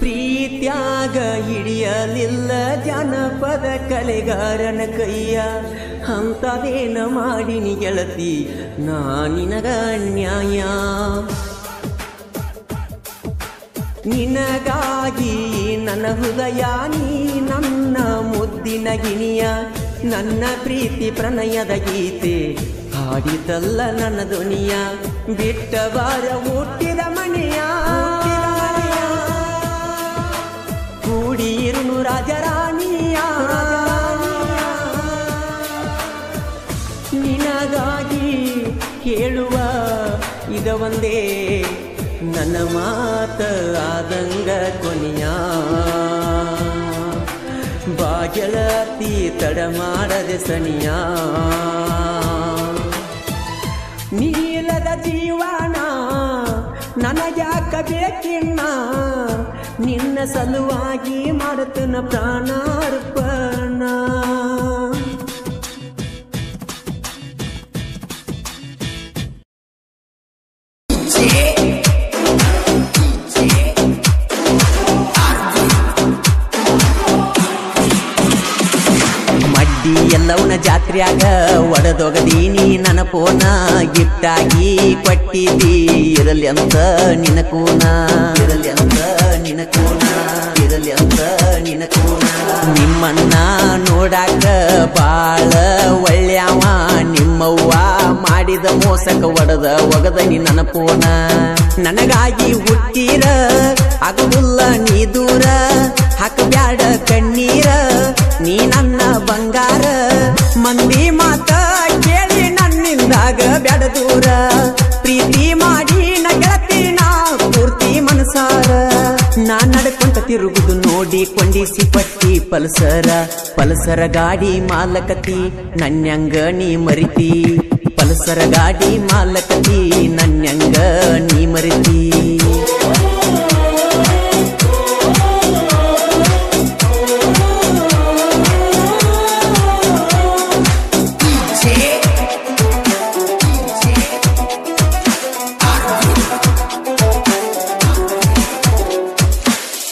ಪ್ರೀತ್ಯಾಗ ಹಿಡಿಯಲಿಲ್ಲ ಜಾನಪದ ಕಲೆಗಾರನ ಕೈಯ ಅಂತದೇನ ಮಾಡಿನಿ ಗೆಳತಿ ನಾ ನಿನಗ ಅನ್ಯಾಯ ನಿನಗಾಗಿ ನನ್ನ ಹೃದಯ ನೀ ನನ್ನ ಮುದ್ದಿನ ಗಿಣಿಯ ನನ್ನ ಪ್ರೀತಿ ಪ್ರಣಯದ ಗೀತೆ ಹಾಡಿತಲ್ಲ ನನ್ನ ಧ್ವನಿಯ ಬಿಟ್ಟ ಬಾರ ಹುಟ್ಟಿದ ಮನೆಯ ಕೂಡಿರುನು ರಾಜರಾಣಿಯ ನಿನಗಾಗಿ ಹೇಳುವ ಇದ ಒಂದೇ ನನ್ನ ಮಾತ ಆದಂಗ ಕೊನೆಯ ಬಾಗೆಳತಿ ತಡ ಮಾಡದೆ ಸನಿಯ ನೀಲದ ಜೀವನ ನನಗ್ಯಾಕ ಬೇಕಿನ್ನ ನಿನ್ನ ಸಲುವಾಗಿ ಮಾಡುತ್ತನ ಪ್ರಾಣಾರ್ಪಣ ಎಲ್ಲವನ ಜಾತ್ರ್ಯಾಗ ಒಡದೊಗದೀನಿ ನನ್ನ ಪೋನ ಗಿಫ್ಟಾಗಿ ಕೊಟ್ಟಿದ್ದಿ ಇರಲಿ ಅಂತ ನಿನ ಕೂನ ಇರಲಿ ಅಂತ ನಿನ ಕೂನ ಇರಲಿ ಅಂತ ನಿನ ಕೂನ ನಿಮ್ಮನ್ನ ನೋಡಾಕ ಬಾಳ ಒಳ್ಳೆಯವ ನಿಮ್ಮವ್ವ ಮಾಡಿದ ಮೋಸಕ ಒಗದ ನೀ ನನ್ನ ಪೋನ ನನಗಾಗಿ ಹುಟ್ಟಿರ ಆಗುದಿಲ್ಲ ನೀ ದೂರ ಹಾಕಬ್ಯಾಡ ಕಣ್ಣೀರ ನೀ ನನ್ನ ಬಂಗಾರ ಮಂದಿ ಮಾತ ಕೇಳಿ ನನ್ನಿಂದಾಗ ಬ್ಯಾಡ ದೂರ ಪ್ರೀತಿ ಮಾಡಿ ನ ಗೆಳತಿ ನಾ ಪೂರ್ತಿ ಮನಸಾರ ನಾ ನಡ್ಕೊಂತ ತಿರುಗುದು ನೋಡಿ ಕೊಂಡಿಸಿ ಪಟ್ಟಿ ಪಲ್ಸರ ಗಾಡಿ ಮಾಲಕತಿ ನನ್ಯಂಗ ನೀ ಮರಿತಿ ಪಲ್ಸರ ಗಾಡಿ ಮಾಲಕತಿ ನನ್ಯಂಗ ನೀ ಮರಿತಿ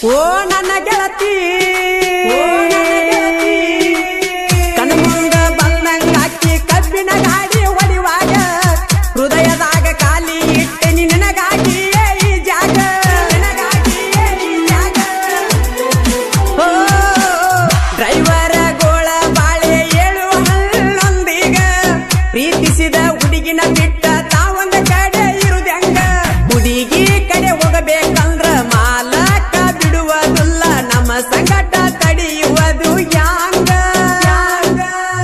ಓ ನನ್ನ ಗೆಳತಿ ಕಣ್ಮುಂದ ಬಂದಂಗಾಕಿ ಕಬ್ಬಿನ ಗಾಡಿ ಹೊಡಿವಾಗ ಹೃದಯದಾಗ ಖಾಲಿ ಇಟ್ಟೆ ನಿನಗಾಗಿ ಈ ಜಾಗ ಓ ಡ್ರೈವರ ಗೋಳ ಬಾಳೆ ಏಳು ಹಳ್ಳೊಂದೀಗ ಪ್ರೀತಿಸಿದ ಹುಡುಗಿನ ಬಿಟ್ಟ ತಾವೊಂದ ಕಡೆ ಇರುದಂಗ ಹುಡುಗಿ ಕಡೆ ಹೋಗಬೇಕಂದ್ರ ಸಂಗಟ ತಡೆಯುವುದು ಯಾಂಗ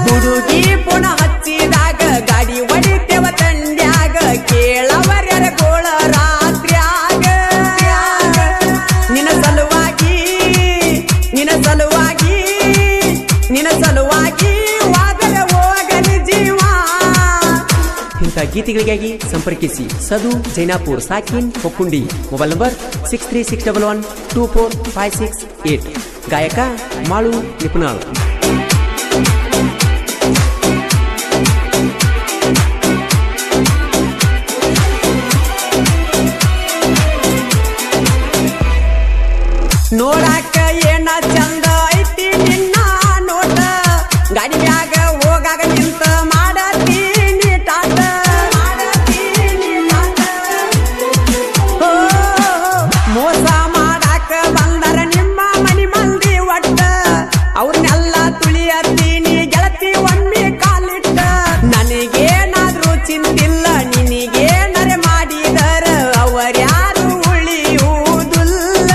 ಹುಡುಗಿ ಪುಣ ಹಚ್ಚಿದಾಗ ಗಾಡಿ ಹೊಡಿತೇವ ತಂಡ್ಯಾಗ ಕೇಳವರ್ಯರ ಗೋಳ ರಾತ್ರ್ಯಾಗ ನಿನ ಸಲುವಾಗಿ ವಾದರ ಹೋಗಲಿ ಜೀವ ಇಂಥ ಗೀತೆಗಳಿಗಾಗಿ ಸಂಪರ್ಕಿಸಿ ಸದು ಜೈನಾಪುರ್ ಸಾಕಿನ್ ಹೊಕ್ಕುಂಡಿ ಮೊಬೈಲ್ ನಂಬರ್ 6361124568 ಗಾಯಕ ಮಾಳು ನಿಪುಣಾಳ್ ನೋಡಾಕ ಏನ ಚಂದ ಐತಿ ನಿನ್ನ ನೋಟ ಗಾಡಿಯಾಗ ಹೋಗಾಗ ನಿಂತ ಮಾಡತೀನಿ ಟಾಟ ಮೋಸ ಮಾಡಾಕ ಬಂದರ ನಿಮ್ಮ ಮನಿ ಮಂದಿ ಒಟ್ಟ ಅವ್ರನ್ನೆಲ್ಲ ತುಳಿಯತ್ತೀನಿ ಗೆಳತಿ ಒಮ್ಮೆ ಕಾಲಿಟ್ಟ ನನಗೇನಾದ್ರೂ ಚಿಂತಿಲ್ಲ ನಿನಗೇನರೆ ಮಾಡಿದರ ಅವರ್ಯಾರು ಉಳಿಯುವುದಿಲ್ಲ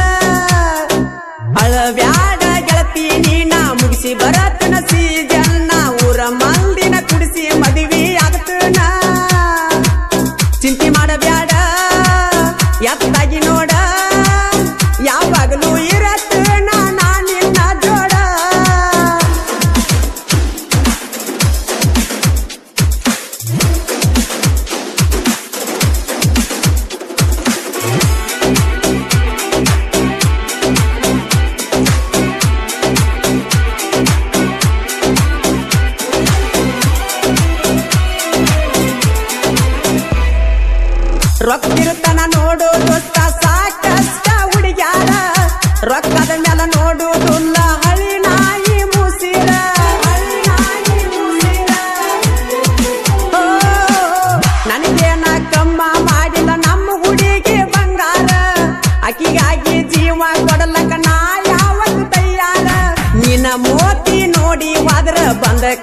ಅಳಬ್ಯಾಡ ಗೆಳತಿ ನೀನ ಮುಗಿಸಿ ಬರತನ ಸೀಜನ್ನ ಊರ ಮಂದಿನ ಕುಡಿಸಿ ಮದುವೆ ಆಗತನ ಚಿಂತೆ ಮಾಡಬ್ಯಾಡ ಎತ್ತಾಗಿ ನೋಡ ಯಾವಾಗಲೂ ಇರತ್ತನ ನಾ ನಿನ್ನ ಜೋಡ ರೊಕ್ಕಿರುತ್ತನ ನೋಡು ದೋಸ್ತ ಸಾಕಷ್ಟ ಹುಡುಗ್ಯಾರ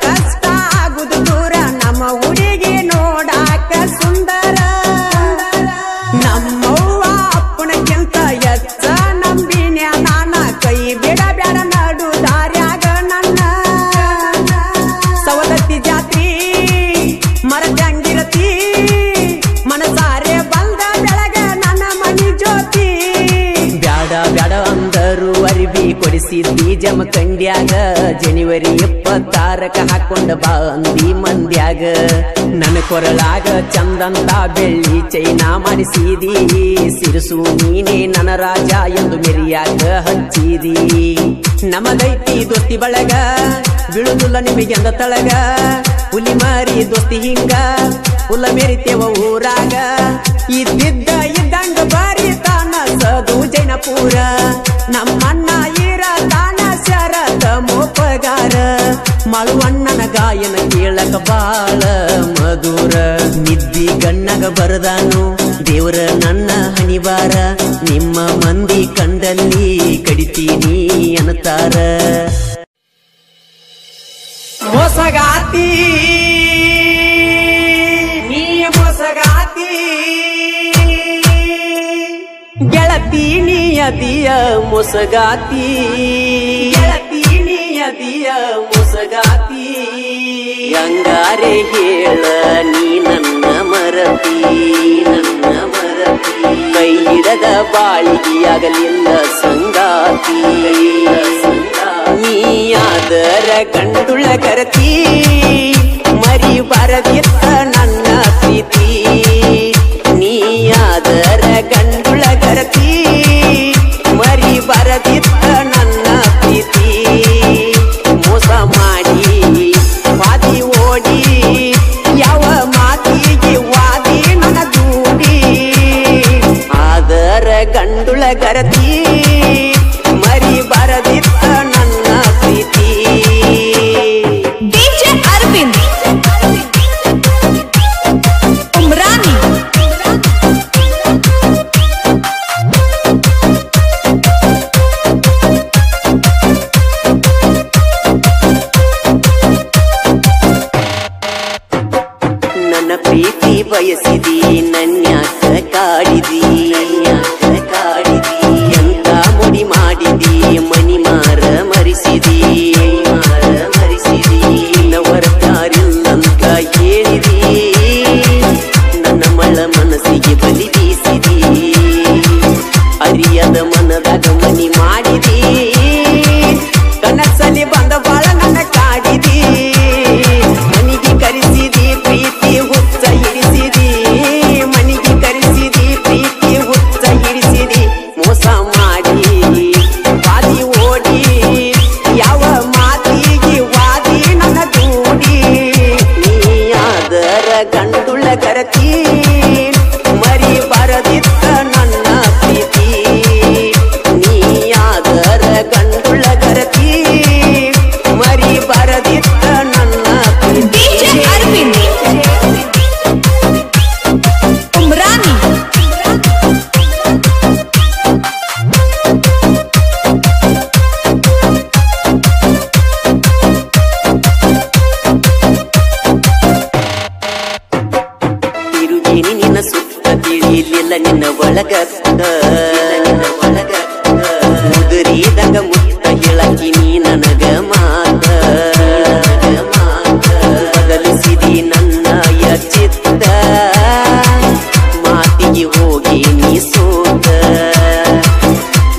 ಕಷ್ಟ ಆಗುದು ದೂರ ನಮ್ಮ ಹುಡುಗಿ ನೋಡಾಕ ಸುಂದರ ನಮ್ಮವ್ವ ಅಪ್ಪನಕ್ಕಿಂತ ಹೆಚ್ಚ ನಂಬಿನ್ಯ ನಾನ ಕೈ ಬಿಡ ಬ್ಯಾಡ ನಡು ದಾರ್ಯಾಗ ನನ್ನ ಸವದತ್ತಿ ಜಾತ್ರಿ ಮರದಂಗಿರತಿ ಮನಸಾರೆ ಬಂದ ಬೆಳಗ ನನ್ನ ಮನಿ ಜ್ಯೋತಿ ಬ್ಯಾಡ ಬ್ಯಾಡ ಅಂದರು ಅರಿವಿ ಕೊಡಿಸಿದ್ದಿ ಜಮಖಂಡ್ಯಾಗ ಜನವರಿ 26ಕ ಹಾಕೊಂಡ ಬಾ ಅಂದಿ ಮಂದ್ಯಾಗ ನನ್ನ ಕೊರಳಾಗ ಚಂದಂತ ಬೆಳ್ಳಿ ಚೈನಾ ಮಾಡಿಸಿದಿ ಸಿರಸು ನೀನೇ ನನ್ನ ರಾಜ ಎಂದು ಮೆರಿಯಾಗ ಹಚ್ಚಿದಿ ನಮದೈತಿ ದೋಸ್ತಿ ಬಳಗ ಬೀಳುದಿಲ್ಲ ನಿಮಗೆಂದ ತಳಗ ಹುಲಿ ಮಾರಿ ದೋಸ್ತಿ ಹಿಂಗ ಹುಲ್ಲ ಮೆರಿತೇವ ಊರಾಗ ಇದ್ದಿದ್ದ ಇದ್ದಂಗ ಬಾರಿ ತಾನ ಸದು ಜೈನಪುರ ನಮ್ಮಣ್ಣ ಇರ ತಾನ ಶರತ ಮೋಪಗಾರ ಮಳುವಣ್ಣನ ಗಾಯನ ಕೇಳಕ ಬಾಳ ಮಧುರ ನಿದ್ದಿ ಗಣ್ಣಗ ಬರದಾನು ದೇವರ ನನ್ನ ಹಣಿವಾರ ನಿಮ್ಮ ಮಂದಿ ಕಂಡಲ್ಲಿ ಕಡಿತೀನಿ ಅನ್ನತಾರ ಮೋಸಗಾತಿ ನೀ ಮೋಸಗಾತಿ ಗೆಳತಿ ನೀಯದಿಯ ಮೋಸಗಾತಿ ಗೆಳತಿ ನೀಯದಿಯ ಮೋಸಗಾತಿ ಹಂಗಾರೆ ಹೇಳ ನೀ ನನ್ನ ಮರತಿ ಕೈ ಹಿಡದ ಬಾಳಿಗೆಯಾಗಲಿಲ್ಲ ಸಂಗಾತಿ ನೀಯಾದರ ಗಂಡುಳ ಕರತಿ ಮರಿ ಬರದಿತ್ತ ನನ್ನ ಪ್ರೀತಿ ನೀಯಾದರ ಗಂಡುಳ ಕರತಿ ಮರಿ ಬರದಿತ್ತ ನನ್ನ ಪ್ರೀತಿ ಮೋಸ ಮಾಡಿ ವಾದಿ ಓಡಿ ಯಾವ ಮಾತಿಗೆ ವಾದಿ ನನ್ನ ದೂಡಿ ಆದರ ಗಂಡುಳ ಗರತಿ ಮರಿ ಬರದಿತ್ತ ನನ್ನ ಪ್ರೀತಿ DJ ಅರವಿಂದ್ ಉಮ್ರಾನಿ ನನ್ನ ಪ್ರೀತಿ ಬಯಸಿದಿ ನನ್ಯಾಕ ಕಾಡಿದಿ ಎಂತ ಮುಡಿ ಮಾಡಿದಿ ಮನಿ ಮಾರ ಮರಿಸಿದಿ ಹೊರತಾರಿಲ್ಲಂತ ಹೇಳಿದಿ ನನ್ನ ಮಳ ಮನಸ್ಸಿಗೆ ಬಲಿ ಬೀಸಿದಿ ಅರಿಯದ ಮನದಾಗ ಮನಿ ಮಾಡಿದಿ ಕನಸಲ್ಲಿ ಬಂದ ಬಾಳ ನನ್ನ ಕಾಡಿದಿ ಮನಿಗೆ ಕರೆಸಿದಿ ಪ್ರೀತಿ ಹುಚ್ಚ ಹಿಡಿಸಿದಿ ಮನಿಗೆ ಕರೆಸಿದಿ ಪ್ರೀತಿ ಹುಚ್ಚ ಹಿಡಿಸಿದಿ ಮೋಸ ಮಾಡಿ ವಾದಿ ಓಡಿ ಯಾವ ಮಾತಿಗೆ ವಾದಿ ನನ್ನ ದೂಡಿ ನೀಯಾದರ ಗಂಡುಳ ಕರತಿ ಮರಿ ಬರದಿತ್ತ ನನ್ನ ಪ್ರೀತಿ ನೀಯಾದರ ಗಂಡುಳ ಕರತಿ ಮರಿ ಬರದಿತ್ತ ನನ್ನ ಪ್ರೀತಿ DJ ಅರವಿಂದ್ ಉಮ್ರಾನಿ ತಿರುಗಿನಿ ನಿನ್ನ ಸುತ್ತ ತಿಳಿಲಿಲ್ಲ ನಿನ್ನ ಒಳಗತ್ತ ಮುದುರಿದಂಗ ಮುತ್ತ ಹೇಳಕಿ ನೀ ನನಗ ಮಾತ ಬದಲಿಸಿದಿ ನನ್ನ ಚಿತ್ತ ಮಾತಿಗೆ ಹೋಗಿ ನೀ ಸೋತ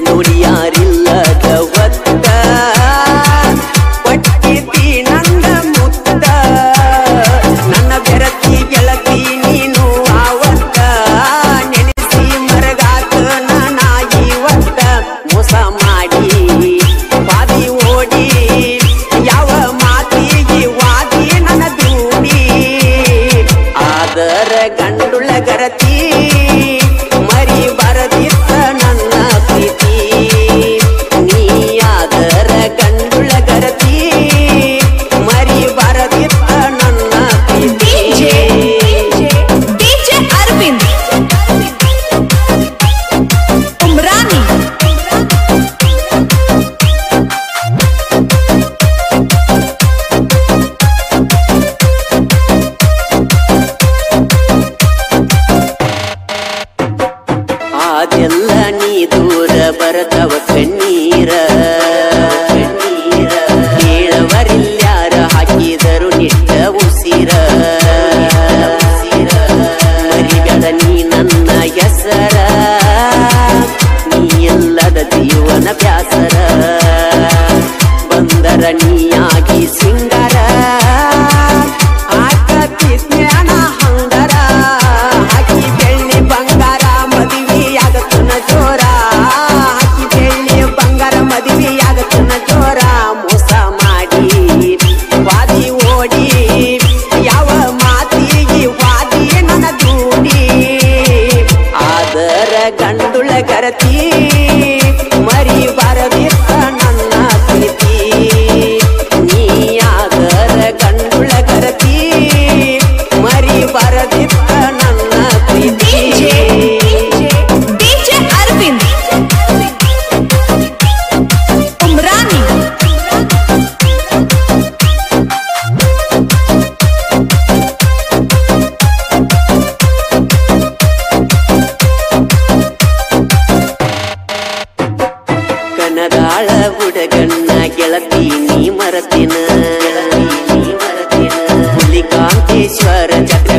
ನೋಡಿ ಯಾರಿಲ್ಲದ ಒತ್ತ ಪಟ್ಟಿದ್ದಿ ನನ್ನ ಮುತ್ತ ನನ್ನ ಬೆರತಿ ಗೆಳತಿ ನೀನು ಆವತ್ತ ನೆನೆಸಿ ಮರಗಾತ ನಾಯಿವತ್ತ ಮೋಸ ಮಾಡಿ ವಾದಿ ಓಡಿ ಯಾವ ಮಾತಿಗೆ ವಾದಿ ನನ್ನ ದೂಡಿ ಆದರ ಗಂಡುಳ ಗರತಿ ಮರಿ ಬರದಿತ್ತ ನನ್ನ ಪ್ರೀತಿ ನೀಯಾದರ ಗಂಡುಳ ಗರತಿ ಮರಿ ಬರದಿತ್ತ ನನ್ನ ಪ್ರೀತಿ DJ ಅರವಿಂದ್ ಉಮ್ರಾನಿ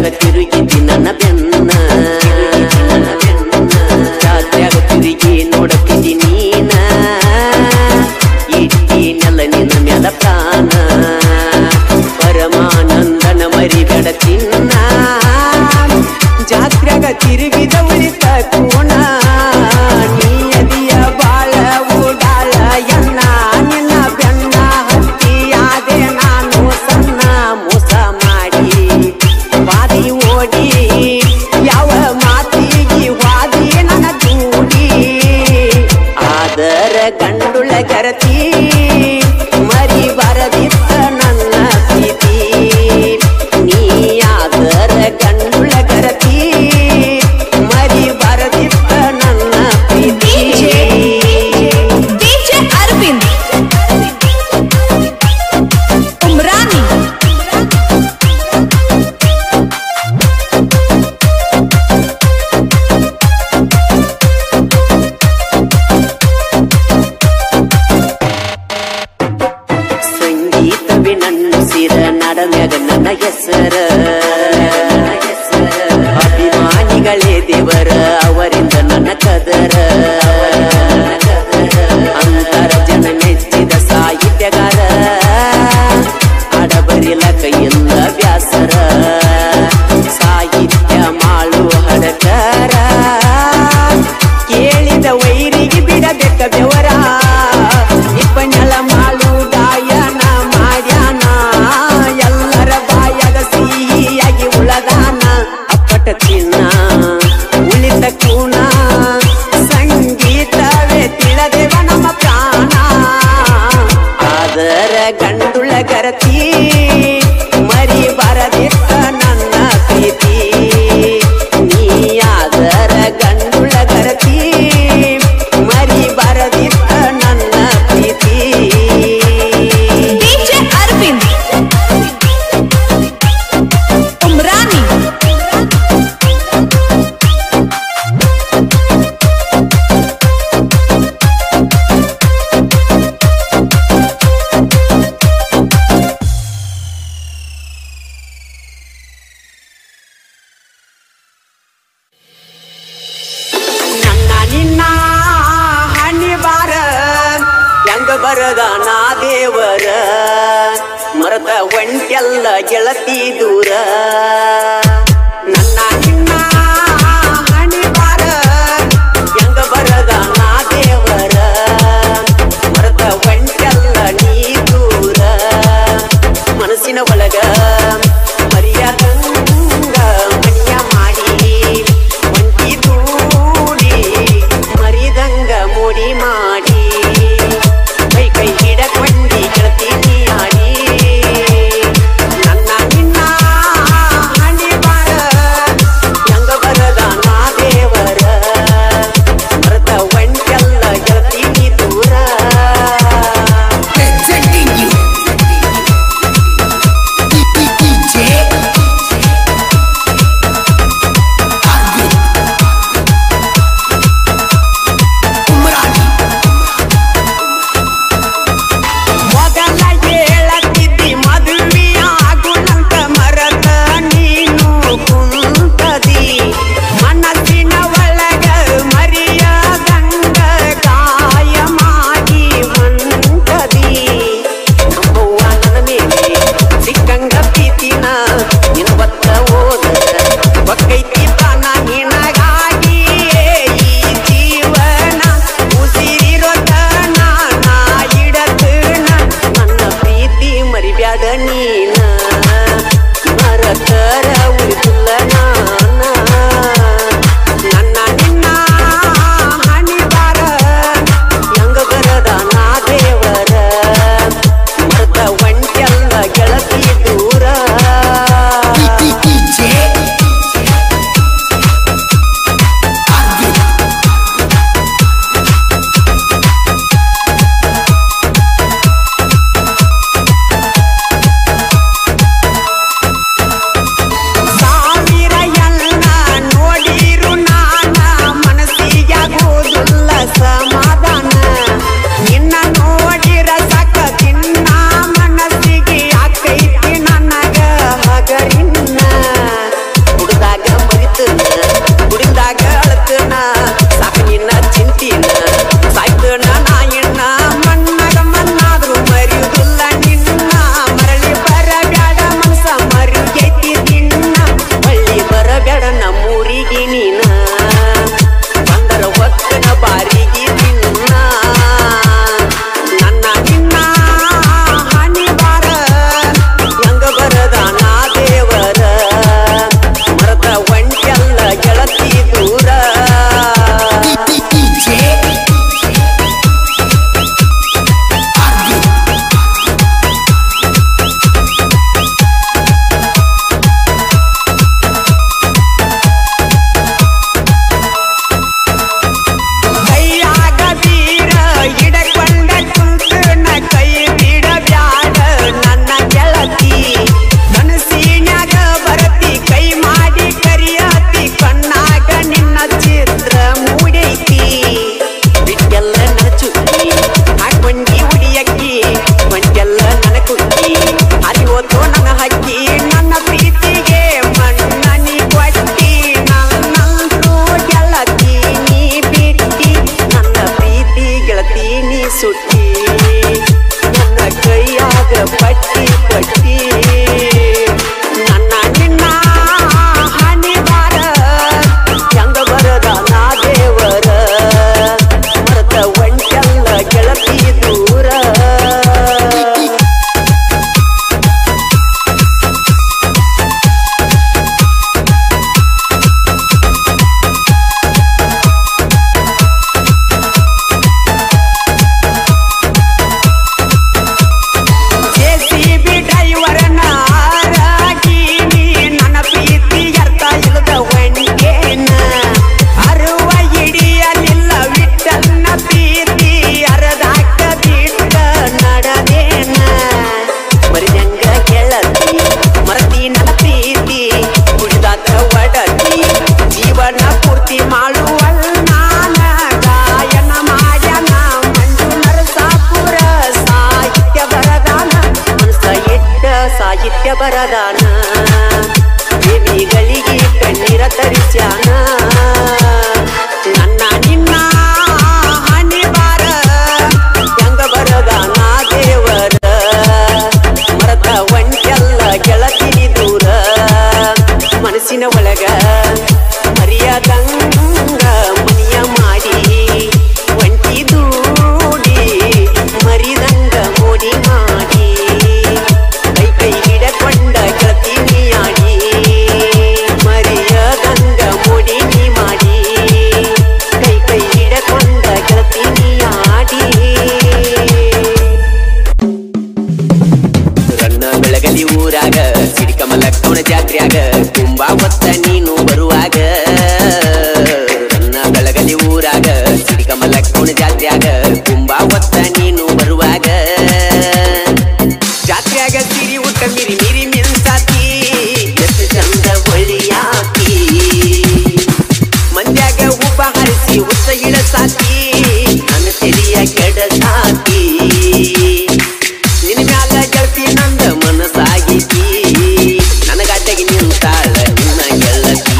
ಜಾತ್ರೆಯಾಗ ತಿರುಗಿದಿ ನನ್ನ ಬೆನ್ನ ಜಾತ್ರೆಯಾಗ ತಿರುಗಿ ನೋಡತಿದಿ ನೀನ ಇಟ್ಟೀನಲ್ಲ ನಿನ್ನ ಮ್ಯಾಲ ಪ್ರಾಣ ಪರಮಾನಂದನ ಮರಿಬೇಡ ಚಿನ್ನ ಜಾತ್ರೆಯಾಗ ತಿರುಗಿದ ಉಳಿತ ಕೋಣ ನೀಯದಿಯ ಬಾಳ ಓಡಾಳ ಎನ್ನ ನಿನ್ನ ಬೆನ್ನ ಹತ್ತಿಯಾದೆ ನಾನು ಸಣ್ಣ ಮೋಸ ಮಾಡಿ ಬಾದಿ ಓಡಿ ಯಾವ ಮಾತಿಗೆ ವಾದಿ ನನ್ನ ದೂಡಿ ಆದರ ಗಂಡುಳ ಗರತಿ ಮರಿ ಬರದಿತ್ತ ನನ್ನ ಪ್ರೀತಿ ನೀ ಆದರ ಗಂಡುಳ ಗರತಿ ಮರಿ ಬರದಿತ್ತ ನನ್ನ ಪ್ರೀತಿ DJ Arvind Umrani ಸಂಗೀತವೇ ನನ್ನ ಸಿರ ನಡಮ್ಯಾಗ ನನ್ನ ಹೆಸರ ಅಭಿಮಾನಿಗಳೇ ದೇವರ ಅವರಿಂದ ನನ್ನ ಕದರ ಅಂತರ ಜನ ಮೆಚ್ಚಿದ ಸಾಹಿತ್ಯಗಾರ ಅಡಬರಿಲ ಕೈಯಿಂದ ವ್ಯಾಸರ ಸಾಹಿತ್ಯ ಮಾಡು ಹಡಕರ ಕೇಳಿದ ವೈರಿಗೆ ಬಿಡಬೇಕ ಬೆವರ ನಿಪ್ಪನೆಲ ಮಾಡು ಗಾಯನ ಮಾಡ್ಯಾನ ಎಲ್ಲರ ಬಾಯಾಗ ಸಿಹಿಯಾಗಿ ಉಳದಾನ ಅಪ್ಪಟ ಚಿನ್ನ ಉಳಿತ ಕೂಣ ಸಂಗೀತವೇ ತಿಳದೇವ ನಮ್ಮ ಪ್ರಾಣ ಆದರ ಗಂಡುಳ ಗರತಿ ಮರಿ ಬರದಿತ್ತ ನನ್ನ ಪ್ರೀತಿ ನೀ ಆದರ ಗಂಡುಳ ಗರತಿ ಮರಿ ಬರದಿತ್ತ ನನ್ನ ಪ್ರೀತಿ DJ Arvind Umrani ನನ್ನ ನಿನ್ನ ಹಣ್ಣಿ ಬಾರ ಹೆಂಗ ಬರದ ನಾ ದೇವರ ಮರದ ಒಂಟೆಲ್ಲ ಗೆಳತಿ ದೂರ ನನ್ನ ನಿನ್ನ ಹಣ್ಣಿ ಬಾರ ಹೆಂಗ ಬರದ ನಾ ದೇವರ ಮರದ ಒಂಟೆಲ್ಲ ನೀ ದೂರ ಮನಸ್ಸಿನ ಒಳಗ ಮರಿಯಾದಂಗ ಮನಿಯ ಮಾಡಿ ಒಂಟಿ ದೂಡಿ ಮರಿದಂಗ ಮುಡಿ ಮಾಡಿ ಕೈ ಕೈ ಹಿಡಕೊಂಡಿ ಗೆಳತೀನಿ ಆಡಿ ನನ್ನ ನಿನ್ನ ಹಣಿ ಬಾರ ಹೆಂಗ ಬರದ ನಾ ದೇವರ ಮರದ ಒಂಟೆಲ್ಲ ಗೆಳತೀನಿ ದೂರ Presenting you DJ Arvind Umrani ಮೊದಲ ಹೇಳತ್ತಿದ್ದಿ ಮದುವೆಯಾಗುಣಂತ ಮರದ ನೀನು ಕುಂತದಿ ಮನಸ್ಸಿನ ಒಳಗ ಮರಿಯದಂಗ ಗಾಯ ಮಾಡಿ ಹೊಂಟದಿ ನಮ್ಮವ್ವ ನನ್ನ ಮೇಲೆ ಸಿಕ್ಕಂಗ ಪ್ರೀತಿನ ನಿನ್ ಬತ್ತ ಹೋದ ಒಕ್ಕೈತಿ ಪ್ರಾಣ ನಿನಗಾಗಿ ಈ ಜೀವನ ಉಸಿರಿರೋತನ ನಾ ಇಡತನ ನನ್ನ ಪ್ರೀತಿ ಮರಿಬ್ಯಾಡ ನೀನ ಮರತರ ಉಳಿದಿಲ್ಲ ನಾನ ನನ್ನ ನಿನ್ನ ಹಣಿ ಬಾರ ಹೆಂಗ ಬರದ ನಾ ದೇವರ ಮರದ ಒಂಟೆಲ್ಲ ಗೆಳತಿ ದೂರ DJ Arvind ಸಾವಿರ ಎಲ್ಲ ಸಾಹಿತ್ಯ ಬರದಾನ ದೇವಿಗಳಿಗೆ ಕಣ್ಣೀರ ತರಿಸ್ಯಾನ ನನ್ನ ನಿನ್ನ ಹಣಿ ಬಾರ ಹೆಂಗ ಬರದಾನ ದೇವರ ಮರತ ಒಂಟೆಲ್ಲ ಗೆಳತಿ ದೂರ ಮನಸ್ಸಿನ ಒಳಗ ಮರಿಯದಂಗ ಮನಿಯ ಮಾಡಿ ಒಂಟಿ ದೂಡಿ ಮರಿದಂಗ ಮೋಡಿ ಮಾಡಿ ಕೈ ಕೈ ಹಿಡಕೊಂಡ ಗೆಳತಿ ನೀಯಾಡಿ ಮರಿಯದಂಗ ಮೋಡಿ ನೀ ಮಾಡಿ ಕೈ ಕೈ ಹಿಡಕೊಂಡ ಗೆಳತಿ ನೀಯಾಡಿ ರನ್ನ ಬೆಳಗಲಿ ಊರಾಗ ಸಿರಿಕಮಲಕ್ಕವನ ಜಾತ್ರ್ಯಾಗ ತುಂಬಾ ಹೊತ್ತ ನೀನು ಬರುವಾಗ ರನ್ನ ಬೆಳಗಲಿ ಊರಾಗ ಸಿರಿಕಮಲಕ್ಕವನ ಜಾತ್ರ್ಯಾಗ ತುಂಬಾ ಹೊತ್ತ ನೀನು ಬರುವಾಗ ಜಾತ್ರ್ಯಾಗ ಸಿರಿ ಊಟ ಮಿರಿ ಮಿರಿ ಮಿನ್ಸಾತಿ ಎಷ್ಟು ಚಂದ ಒಳಿಯಾತಿ ಮಂದ್ಯಾಗ ಉಪ ಹರಿಸಿ ಉತ್ತ ಇಳಸಾತಿ ನನ್ನ ತೆಲಿಯ ಕೆಡಸಾತಿ ನಿನ್ನ ಮ್ಯಾಲ ಗೆಳತಿ ನಂದ ಮನಸ್ಸಾಗೈತಿ ನನಗಾಟಗಿ ನಿಂತಾಳ ನಿನ್ನ ಗೆಳತಿ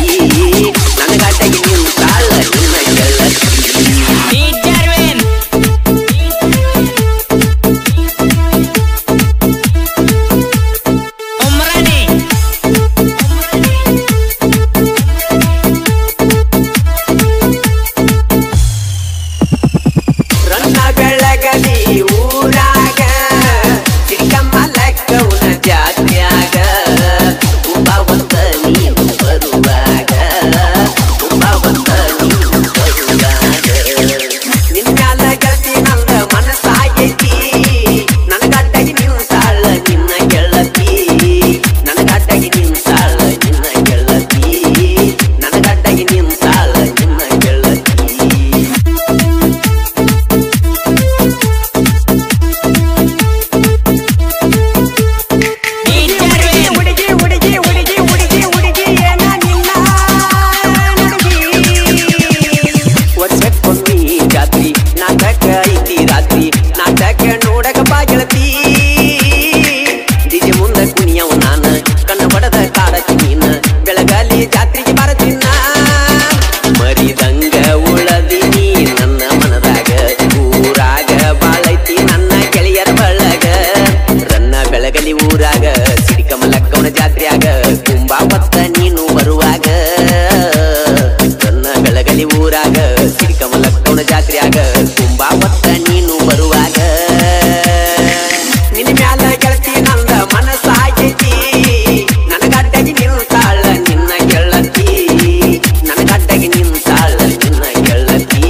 ನನಗಾಟಗಿ ನಿಂತಾಳ ನಿನ್ನ ಗೆಳತಿ ರನ್ನ ಬೆಳಗಲಿ ಊರಾಗ ಸಿರಿಕಮಲಕ್ಕವನ ಜಾತ್ರ್ಯಾಗ ತುಂಬಾ ಹೊತ್ತ ನೀನು ಬರುವಾಗ ತುಂಬಾ ಹೊತ್ತ ನೀನು ಬರುವಾಗ ನಿನ್ಮ್ಯಾಲ ಗೆಳತಿ ನಂದ ಮನಸ್ಸಾಗೈತಿ ನನಗಾಟಗಿ ನಿಂತಾಳ ನಿನ್ನ ಗೆಳತಿ ನನಗಾಟಗಿ ನಿಂತಾಳ ನಿನ್ನ ಗೆಳತಿ ನನಗಾಟಗಿ ನಿಂತಾಳ ನಿನ್ನ ಗೆಳತಿ ಹುಡುಗಿ ಹುಡುಗಿ ಹುಡುಗಿ ಹುಡುಗಿ ಹುಡುಗಿ ಏನ ನಿನ್ನ ವರ್ಷಕ್ಕೊಮ್ಮಿ ಜಾತ್ರಿ ನಾಟಕ ಐತಿ ರಾತ್ರಿ ನಾಟಕ ನೋಡಕ ಬಾ ಗೆಳತಿ ಡಿಜೆ ಮುಂದ ಕುಣಿಯವ ನಾನ ಕಣ್ಣ ಬಡದ ಕಾಡತಿ ನೀನ ಬೆಳಗಾಲಿ ಜಾತ್ರೆಗೆ ಬರತಿನ್ನ ಮರಿದಂಗ ಉಳದಿನಿ ನನ್ನ ಮನದಾಗ ಊರಾಗ ಬಾಳೈತಿ ನನ್ನ ಗೆಳೆಯರ ಬಳಗ ರನ್ನ ಬೆಳಗಲಿ ಊರಾಗ ಸಿರಿಕಮಲಕ್ಕವನ ಜಾತ್ರ್ಯಾಗ ತುಂಬಾ ಹೊತ್ತ ನೀನು ಬರುವಾಗ ರನ್ನ ಬೆಳಗಲಿ ಊರಾಗ ಸಿರಿಕಮಲಕ್ಕವನ ಜಾತ್ರ್ಯಾಗ ತುಂಬಾ ಹೊತ್ತ ನೀನು ಬರುವಾಗ ನಿನ್ನ ಮ್ಯಾಲ ಗೆಳತಿ ನಂದ ಮನಸ್ಸಾಗೈತಿ ನನಗಡ್ಡಗಿ ನಿಂತಾಳ ನಿನ್ನ ಗೆಳತಿ ನನಗಡ್ಡಗಿ ನಿಂತಾಳ ನಿನ್ನ ಗೆಳತಿ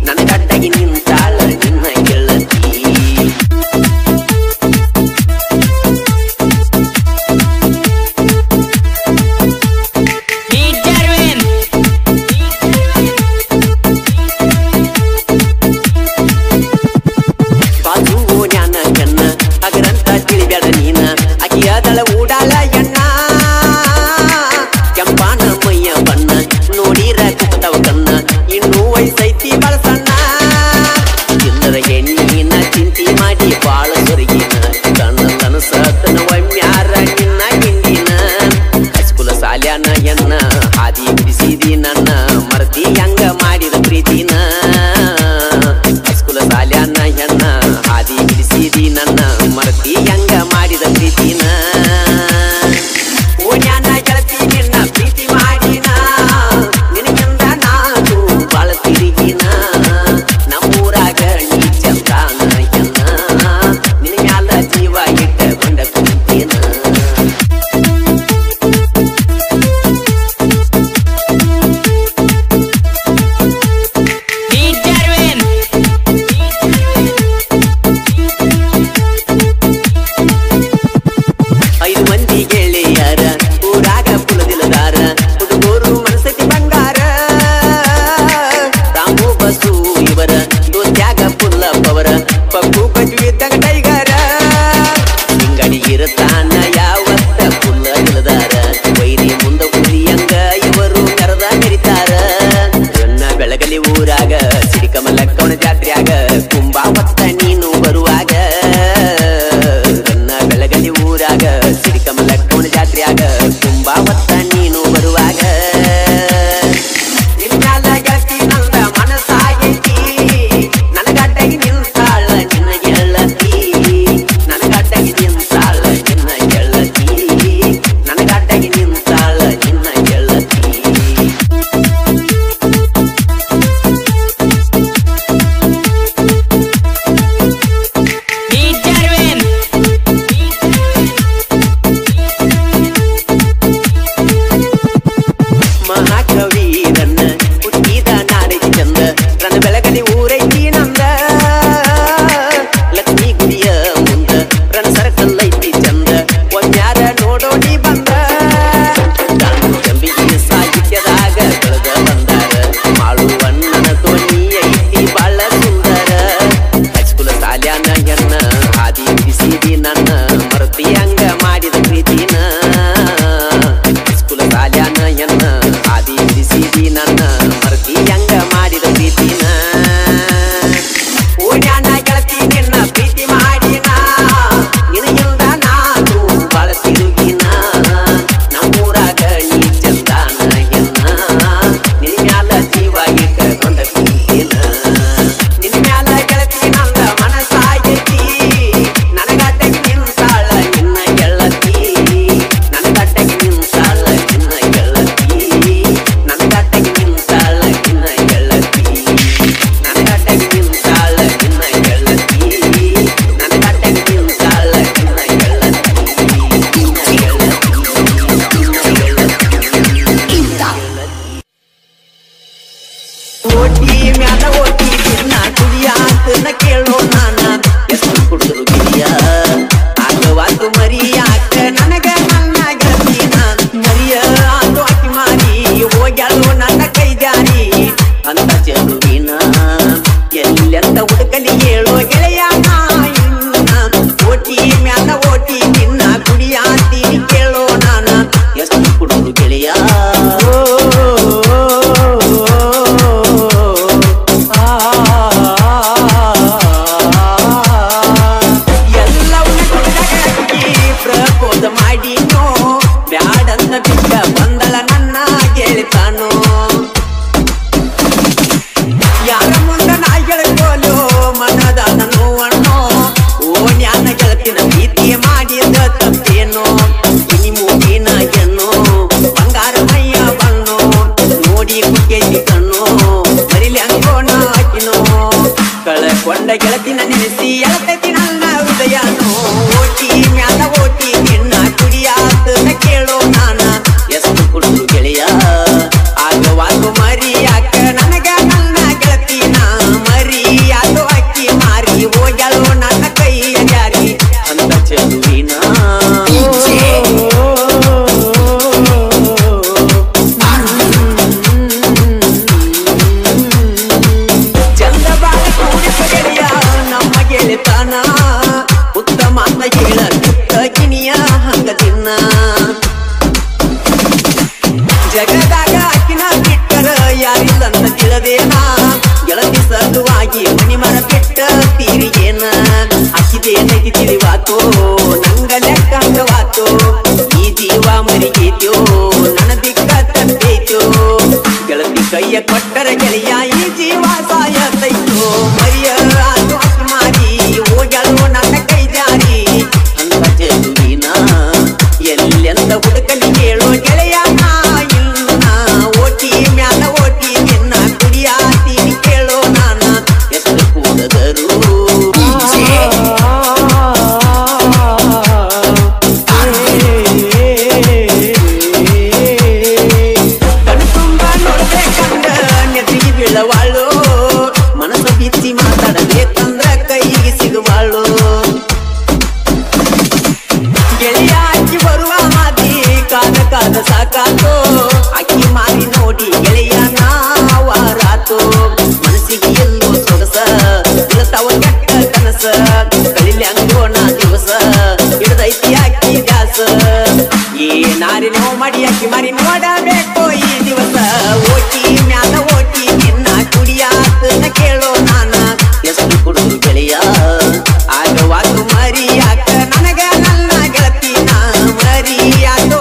ನನಗಡ್ಡಗಿ ನಿಂತಾಳ ನಿನ್ನ ಗೆಳತಿ ಬಾಜು ಜ್ಞಾನ ಕನ್ನ ಅಗರಂತ ತಿಳಿಬೇಡ ನೀನ ಅಕಿಯದಳ ಊಡಾಳ ಎಣ್ಣ ಕೆಂಪಾನ ಮೈಯ ಬಣ್ಣ ನೋಡಿರ ಕುಪ್ಪತವ ಕನ್ನ ಇನ್ನೂ ವಯಸ್ಸೈತಿ ಬಾಳ ಸಣ್ಣ ಎಲ್ಲರ ಹೆಣ್ಣಿನ ಚಿಂತಿ ಮಾಡಿ ಬಾಳ ಸೊರಗಿನ ಕಣ್ಣ ಕನಸತನ ಒಮ್ಮ್ಯಾರ ನಿನ್ನ ಹಿಂದಿನ ಹೈಸ್ಕೂಲ ಸಾಲ್ಯಾನ ಎನ್ನ ಹಾದಿ ಬಿಡಿಸಿದಿ ನನ್ನ ಮರತಿ ಹೆಂಗ ಮಾಡಿದ ಪ್ರೀತಿನ ಹೈಸ್ಕೂಲ ಸಾಲ್ಯಾನ ಎನ್ನ ಹಾದಿ ಬಿಡಿಸಿದಿ ನನ್ನ ಮರತಿ ಹೆಂಗ ಮಾಡಿದ ಪ್ರೀತಿನ ಓಣ್ಯಾನ ಗೆಳತಿ ನಿನ್ನ ಪ್ರೀತಿ ಮಾಡಿನ ನಿನಗಿಂದ ನಾನು ಬಾಳ ತಿರುಗಿನ ನಮ್ಮೂರಾಗ ನೀ ಚಂದಾನ ಎನ್ನ ನಿನ್ನ ಮ್ಯಾಲ ಜೀವ ಇಟ್ಟಕೊಂಡ ಕುಂತಿನ ಐದು ಮಂದಿ ಗೆಳೆಯರ ಊರಾಗ ಕುಲದಿಲ್ಲದಾರ ಹುಡುಗರು ಮನಸತಿ ಬಂಗಾರ ರಾಮು ಬಸು ಇವರ ದೋಸ್ತ್ಯಾಗ ಪುಲ್ಲಪ್ಪವರ ಪಪ್ಪು ಬಜು ಇದ್ದಂಗ ಟೈಗರ ಹಿಂಗಡಿ ಇರತಾನ ಯಾವತ್ತ ಪುಲ್ಲ ಇಲ್ಲದಾರ ವೈರಿ ಮುಂದ ಹುಲಿಯಂಗ ಇವರು ಕರೆದ ಮೆರಿತಾರ ರನ್ನ ಬೆಳಗಲಿ ಊರಾಗ ಸಿರಿಕಮಲಕ್ಕವನ ಜಾತ್ರ್ಯಾಗ ತುಂಬಾ ಹೊತ್ತ ನೀನು ಬರುವಾಗ ರನ್ನ ಬೆಳಗಲಿ ಊರಾಗ ದಾರ್ಯಾಗ ತುಂಬಾ ಹೊತ್ತ ನೀನು ಬರುವಾಗ ನಿನ್ನಾಲ ಗೆಳತಿ ನಂದ ಮನಸ್ಸಾಗೈತಿ ನನಗಡ್ಡಗಿ ನಿಂತಾಳ ನಿನ್ನ ಗೆಳತಿ ನನಗಡ್ಡಗಿ ನಿಂತಾಳ ನಿನ್ನ ಗೆಳತಿ ನನಗಡ್ಡಗಿ ನಿಂತಾಳ ನಿನ್ನ ಗೆಳತಿ ಮಹಾಕವಿರನ್ನ ಹುಟ್ಟಿದ ನಾಡಿಗೆ ಚಂದ ರಣ ಬೆಳಗಲಿ ಊರೈತಿ ನಂದ ಲಕ್ಷ್ಮೀ ಗುಡಿಯ ಮುಂದ ರಣ ಸರಕಲ್ಲೈತಿ ಚಂದ ಒಮ್ಯಾರ ನೋಡೋಡಿ ಬಂದ ಜಂಬಿಗೆ ಸಾಹಿತ್ಯದಾಗ ಬೆಳೆದ ಬಂದಾರ ಮಾಳುವಣ್ಣನ ಧ್ವನಿ ಐತಿ ಬಾಳ ಸುಂದರ ಹೈಸ್ಕೂಲ ಸಾಲ್ಯಾನ ಹೆಣ್ಣ ಹಾದಿ ಬಿಸಿದಿ ನನ್ನ ಮರತಿ ಹಂಗ ಮಾಡಿದ ಪ್ರೀತಿನ ಹೈಸ್ಕೂಲ ಸಾಲ್ಯಾನ ಹೆಣ್ಣ ಹಾದಿ ಬಿಸಿದಿ ನನ್ನ ಮರತಿ ಹಂಗ ಮಾಡಿದ ಪ್ರೀತಿನ ಓಡ್ಯಾನ ಗೆಳತಿ ನಿನ್ನ ಪ್ರೀತಿ ಮಾಡಿನ ನಿನಗಿಲ್ದ ನಾನು ಬಾಳ ತಿರುಗಿನ ನಮ್ಮೂರಾಗ ನೀ ಚಂದಾನ ಹೆಣ್ಣ ನಿನ್ ಮ್ಯಾಲ ಜೀವ ಇಟ್ಕೊಂಡ ಪ್ರೀತಿನ ನಿನ್ ಮ್ಯಾಲ ಗೆಳತಿ ನಂದ ಮನಸ್ಸಾಗೈತಿ ನನಗಡ್ಡಗಿ ನಿಂತಾಳ ನಿನ್ನ ಗೆಳತಿ ನನಗಡ್ಡಗಿ ನಿಂತಾಳ ನಿನ್ನ ಗೆಳತಿ ನನಗಡ್ಡಗಿ ನಿಂತಾಳ ನಿನ್ನ ಗೆಳತಿ ನನಗಡ್ಡಗಿ ನಿಂತಾಳ ನಿನ್ನ ಗೆಳತಿ ನನಗಡ್ಡಗಿ ನಿಂತಾಳ ನಿನ್ನ ಓಟಿ ಮ್ಯಾಲ ಓಟಿ ದಿನ ಕುಡಿಯಾತನ ಕೇಳೋ ನಾನ ಎಷ್ಟು ಕುಡಿದ್ರು ಗಿರಿಯ ಆಗವಾತು ಮರಿಯಾಕ ನನಗ ನನ್ನ ಗೆಳತಿನ ಮರಿಯ ಆತು ಅಕ್ಕಿ ಮಾರಿ ಹೋಗ್ಯಾಳು ನನ್ನ ಕೈ ಜಾರಿ ಅಂತ ಚೆಲುವಿನ ಎಲ್ಲೆಂತ ಹುಡುಕಲಿ ಹೇಳೋ ಗೆಳೆಯ ಇನ್ನ ಓಟಿ ಮ್ಯಾಲ ಓಟಿ ದಿನ ಕುಡಿಯಾತೀನಿ ಕೇಳೋ ನಾನ ಎಷ್ಟು ಕುಡಿದ್ರು ಗೆಳೆಯ ಪ್ರಪೋಸ್ ಮಾಡಿನೋ ಬ್ಯಾಡನ್ನ ಬಿಟ್ಟ ಬಂದಳ ನನ್ನ ಗೆಳತಾನೋ ಯಾರ ಮುಂದ ನಾ ಗೆಳಕೋಲು ಮನದಾನ ನೋವಣ್ಣೋ ಓಣ್ಯಾನ ಗೆಳತಿನ ಪ್ರೀತಿ ಮಾಡಿದ ತಪ್ಪೇನೋ ಇನಿ ಮೂಗಿನ ಹೆಣ್ಣು ಬಂಗಾರ ಮೈಯ ಬಣ್ಣು ನೋಡಿ ಕುಕ್ಕೇಸಿ ಕಣ್ಣು ಮರಿಲಿ ಅಂಗೋಣ ಹಾಕಿನೋ ಕಳಕೊಂಡ ಗೆಳತಿನ ನೆನೆಸಿ ಎಳತೈತಿ ನನ್ನ ಹೃದಯನೋ ಓಟಿ ಮ್ಯಾಲ ಓಟಿ ನಿನ್ನ ಕುಡಿಯಾತನ ಕೇಳೋ ನಾನ ಎಷ್ಟು ಕುಡಿದು ಗೆಳೆಯ ಆಗವಾಗು ಮರಿಯಾಕ ನನಗ ನನ್ನ ಗೆಳತಿನ ಮರಿಯಾದು ಅಕ್ಕಿ ಮಾರಿ ಹೋಗ್ಯಾಳು ನನ್ನ ಕೈಯ ಜಾರಿ ಅಂತ ಚೆಲುವಿನ ಚಂದ ಬಾಳ ಕೂಡಿಸ ಗೆಳೆಯ ನಮ್ಮ ಗೆಳೆತನ ಉತ್ತಮ ಅಂತ ಹೇಳ ಗಿಣಿಯ ಹಂಗ ತಿನ್ನ ಜಗದಾಗ ಅಕ್ಕಿನ ಬಿಟ್ಟರ ಯಾರಿಲ್ಲಂತ ತಿಳಿದೇನ ಗೆಳತಿ ಸಲುವಾಗಿ ಮನಿ ಮರ ಬಿಟ್ಟ ತೀರಿಗೇನ ಅಕ್ಕಿದೇನೈತಿ ತಿಳಿವಾತು ನಂಗ ಲೆಕ್ಕ ಹಂಗವಾತು ಈ ಜೀವ ಮರಿಗೈತ್ಯೋ ನನ್ನ ದಿಕ್ಕ ತಪ್ಪೈತೋ ಗೆಳತಿ ಕೈಯ ಕೊಟ್ಟರ ಗೆಳೆಯ ಈ ಜೀವ ಸಾಯತೈತೋ ಮರಿಯ ಆತು ಅಕ್ಕಿ ಮಾರಿ ಹೋಗ್ಯಾಳು ನನ್ನ ಕೈ ಜಾರಿ ಅಂತ ಚೆಲುವಿನ ಎಲ್ಲೆಂತ ಹುಡುಕಲಿ ಕೇಳೋ ಗೆಳೆಯ ಇನ್ನ ಓಟಿ ಮ್ಯಾಲ ಓಟಿ ನಿನ್ನ ಕುಡಿಯಾತೀನಿ ಕೇಳೋ ನಾನ ಎಷ್ಟು ಕೂಡದರು ಕಣ್ಣು ತುಂಬ ನೋಡ್ಬೇಕಂದ ನೆತ್ತಿಗೆ ಬೀಳವಾಳು ಮನಸ್ಸು ಬಿಚ್ಚಿ ಮಾತಾಡಬೇಕಂದ್ರ ಕೈಗೆ ಸಿಗುವಾಳು ಗೆಳೆಯ ಅಕ್ಕಿ ಬರುವ ಮಾತಿ ಕಾದ ಕಾದ ಸಾಕಾತೋ ಅಕ್ಕಿ ಮಾರಿ ನೋಡಿ ಗೆಳೆಯ ನಾವಾರಾತು ಮನಸ್ಸಿಗೆ ಎಲ್ಲೋ ಸೊಗಸ ಇಳತಾವ ಕೆಟ್ಟ ಕನಸ ಕಳಿಲಿ ಅಂಗೋಣ ದಿವಸ ಹಿಡ್ದೈತಿ ಅಕ್ಕಿ ದಾಸ ಏನಾರಿ ನೋವು ಮಾಡಿ ಅಕ್ಕಿ ಮಾರಿ ನೋಡಬೇಕು ಈ ದಿವಸ ಓಟಿ ಮ್ಯಾಲ ಓಟಿ ನಿನ್ನ ಕುಡಿಯಾತನ ಕೇಳೋ ನಾನ ಎಷ್ಟು ಕುಡಿದು ಗೆಳೆಯ ಆಗವಾತು ಮರಿಯಾಕ ನನಗ ನನ್ನ ಗೆಳತಿನ ಮರಿಯಾತು